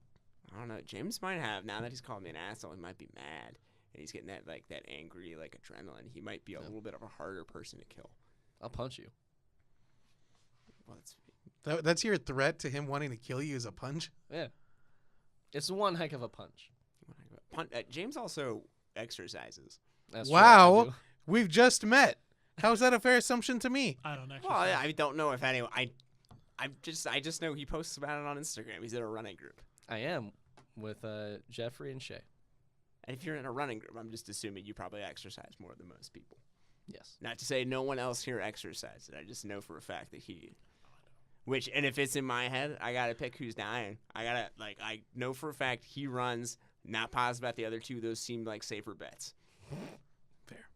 S4: I don't know. James might have, now that he's called me an asshole, he might be mad. And he's getting that angry adrenaline. He might be a little bit of a harder person to kill.
S1: I'll punch you.
S4: Well, it's
S3: That's your threat to him wanting to kill you is a punch?
S1: Yeah. It's one heck of a punch.
S4: James also exercises.
S1: That's
S3: Wow.
S1: True, I do.
S3: We've just met. How's that a fair assumption to me?
S2: I don't actually.
S4: Well, I don't know if anyone. I just know he posts about it on Instagram. He's in a running group.
S1: I am with Jeffrey and Shay.
S4: And if you're in a running group, I'm just assuming you probably exercise more than most people.
S1: Yes.
S4: Not to say no one else here exercises. I just know for a fact that he. And if it's in my head, I gotta pick who's dying. I know for a fact he runs. Not positive about the other two. Those seem like safer bets.
S3: Fair.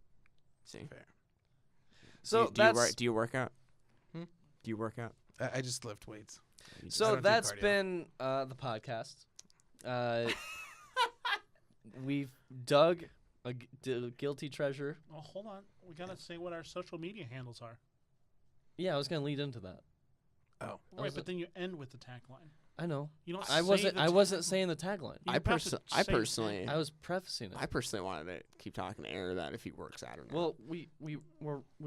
S4: See.
S3: Fair.
S1: So
S4: do you
S1: that's
S4: do you work out?
S3: Hmm?
S4: Do you work out?
S3: I just lift weights. I
S1: so
S3: don't do
S1: that's
S3: cardio.
S1: been the podcast. We've dug a guilty treasure.
S2: Oh, hold on. We gotta say what our social media handles are.
S1: Yeah, I was gonna lead into that.
S3: Oh.
S1: was
S2: Right, but
S1: it.
S2: then you end with the tagline.
S1: I know.
S2: You don't.
S1: I
S2: say
S1: wasn't.
S2: the
S1: I wasn't
S2: tagline.
S1: saying the tagline.
S2: You
S4: I
S2: have to say the
S4: personally,
S1: I was prefacing it.
S4: I personally wanted to keep talking to Aaron about if he works out or not.
S1: Well, we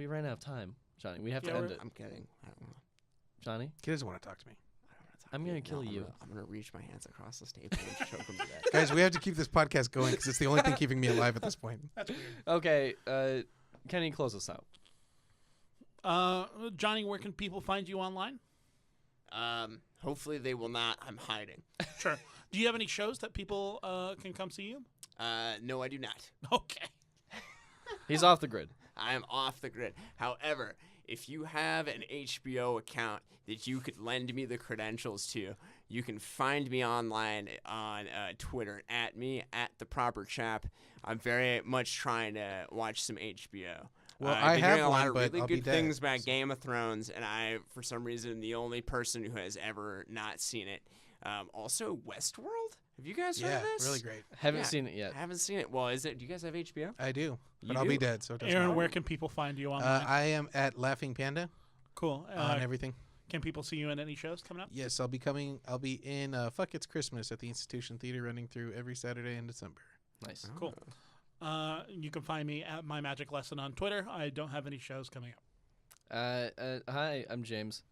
S1: ran out of time, Johnny. We have to
S2: Yeah,
S1: end
S2: we're-
S1: it,
S4: I'm kidding. I don't know.
S1: Johnny.
S3: He doesn't want to talk to me.
S4: I don't wanna talk
S1: I'm
S4: to
S1: gonna
S4: you.
S1: kill you.
S4: I'm gonna reach my hands across this table and choke him to death.
S3: Guys, we have to keep this podcast going because it's the only thing keeping me alive at this point.
S2: That's weird.
S1: Okay, Kenny, close us out.
S2: Johnny, where can people find you online?
S4: Hopefully they will not. I'm hiding.
S2: Sure. Do you have any shows that people can come see you?
S4: No, I do not.
S2: Okay.
S1: He's off the grid.
S4: I am off the grid. However, if you have an HBO account that you could lend me the credentials to, you can find me online on Twitter at the proper chap. I'm very much trying to watch some HBO.
S3: Well,
S4: I've
S3: I
S4: been
S3: have
S4: hearing a lot
S3: one,
S4: of
S3: but
S4: really
S3: I'll be
S4: good
S3: dead,
S4: things about
S3: so-
S4: Game of Thrones, and I, for some reason, the only person who has ever not seen it. Also, Westworld. Have you guys heard
S3: Yeah,
S4: of this?
S3: really great.
S1: Haven't
S4: Yeah.
S1: seen it yet.
S4: I haven't seen it. Well, is it? Do you guys have HBO?
S3: I do, but
S4: You
S3: I'll be
S4: do?
S3: dead, so it doesn't
S2: Aaron,
S3: matter.
S2: where can people find you online?
S3: I am at Laughing Panda
S2: Cool.
S3: on everything.
S2: Can people see you in any shows coming up?
S3: Yes, I'll be in Fuck It's Christmas at the Institution Theater running through every Saturday in December.
S1: Nice.
S2: Cool. You can find me at My Magic Lesson on Twitter. I don't have any shows coming up.
S1: Hi, I'm James.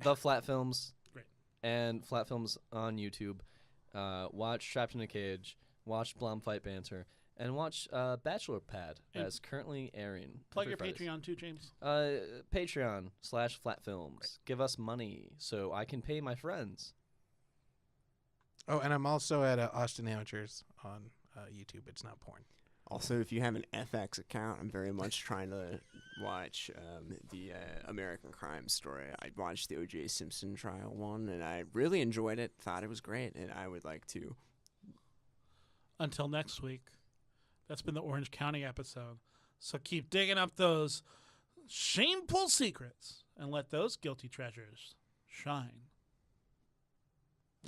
S1: The Flat Films.
S2: Great.
S1: And Flat Films on YouTube. Watch Trapped in a Cage. Watch Blom Fight Banter. And watch Bachelor Pad
S2: And
S1: as currently airing.
S2: Plug
S1: every
S2: your
S1: Fridays.
S2: Patreon too, James.
S1: Patreon/Flat Films. Give us money so I can pay my friends.
S3: Oh, and I'm also at Austin Amateurs on YouTube. It's not porn.
S4: Also, if you have an FX account, I'm very much trying to watch the American Crime Story. I watched the O.J. Simpson trial one, and I really enjoyed it. Thought it was great, and I would like to.
S2: Until next week, that's been the Orange County episode. So keep digging up those shameful secrets and let those guilty treasures shine.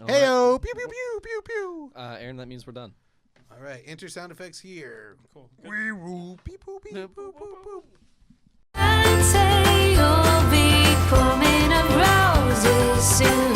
S1: All
S3: Heyo!
S1: right.
S3: Pew pew pew pew pew.
S1: Aaron, that means we're done.
S3: All right, enter sound effects here.
S2: Cool.
S3: We rule. Beep boop beep boop boop boop.
S5: And say you'll be coming of roses soon.